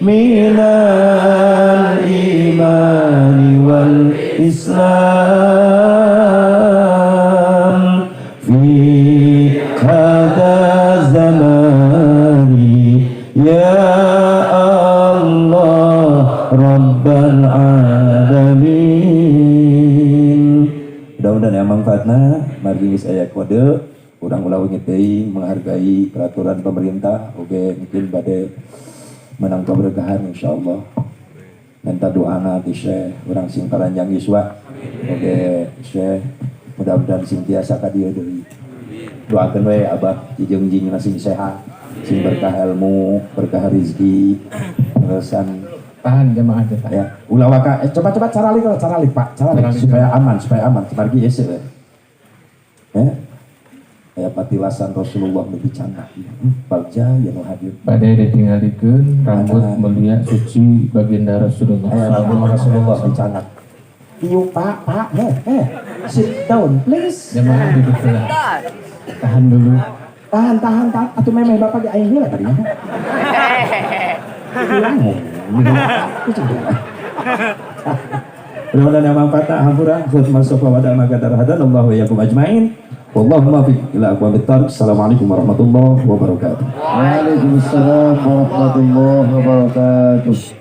minal imani wal islam fi hadha zamani ya Allah rabbal alamin. Mudah-mudahan yang manfaatna margi saya kode urang ulah teuing menghargai peraturan pemerintah oge mungkin bade menang keberkahan insyaallah. Minta doana ti Syekh urang sing paranjang yuswa oge Syekh mudah-mudahan sing tiasa ka dieu deui. Doakeun we Abah jeung sing sehat, sing berkah ilmu, berkah rezeki, terusan tahan jemaah kita ya. Ulah waka coba caralik Pak, caralik supaya aman margi ese we. Ya. Aya patilasan Rasulullah nu dicandak. Bagja ya nu hadir. pada ditinggalikeun rambut mulia suci baginda Rasulullah. Rasulullah dicandak. Ieu Pak, sit down please. Jemaah duduk dulu. Tahan dulu. Tahan. Atuh memeh Bapak di aing heula tadi. Mudah-mudahan yang manfaat hampura khutbah sofa wada magadar hadan Allah wa yakum ajmain. Wallahu muwaffiq ila aqwamit thariq. Assalamualaikum warahmatullahi wabarakatuh. Waalaikumsalam warahmatullahi wabarakatuh.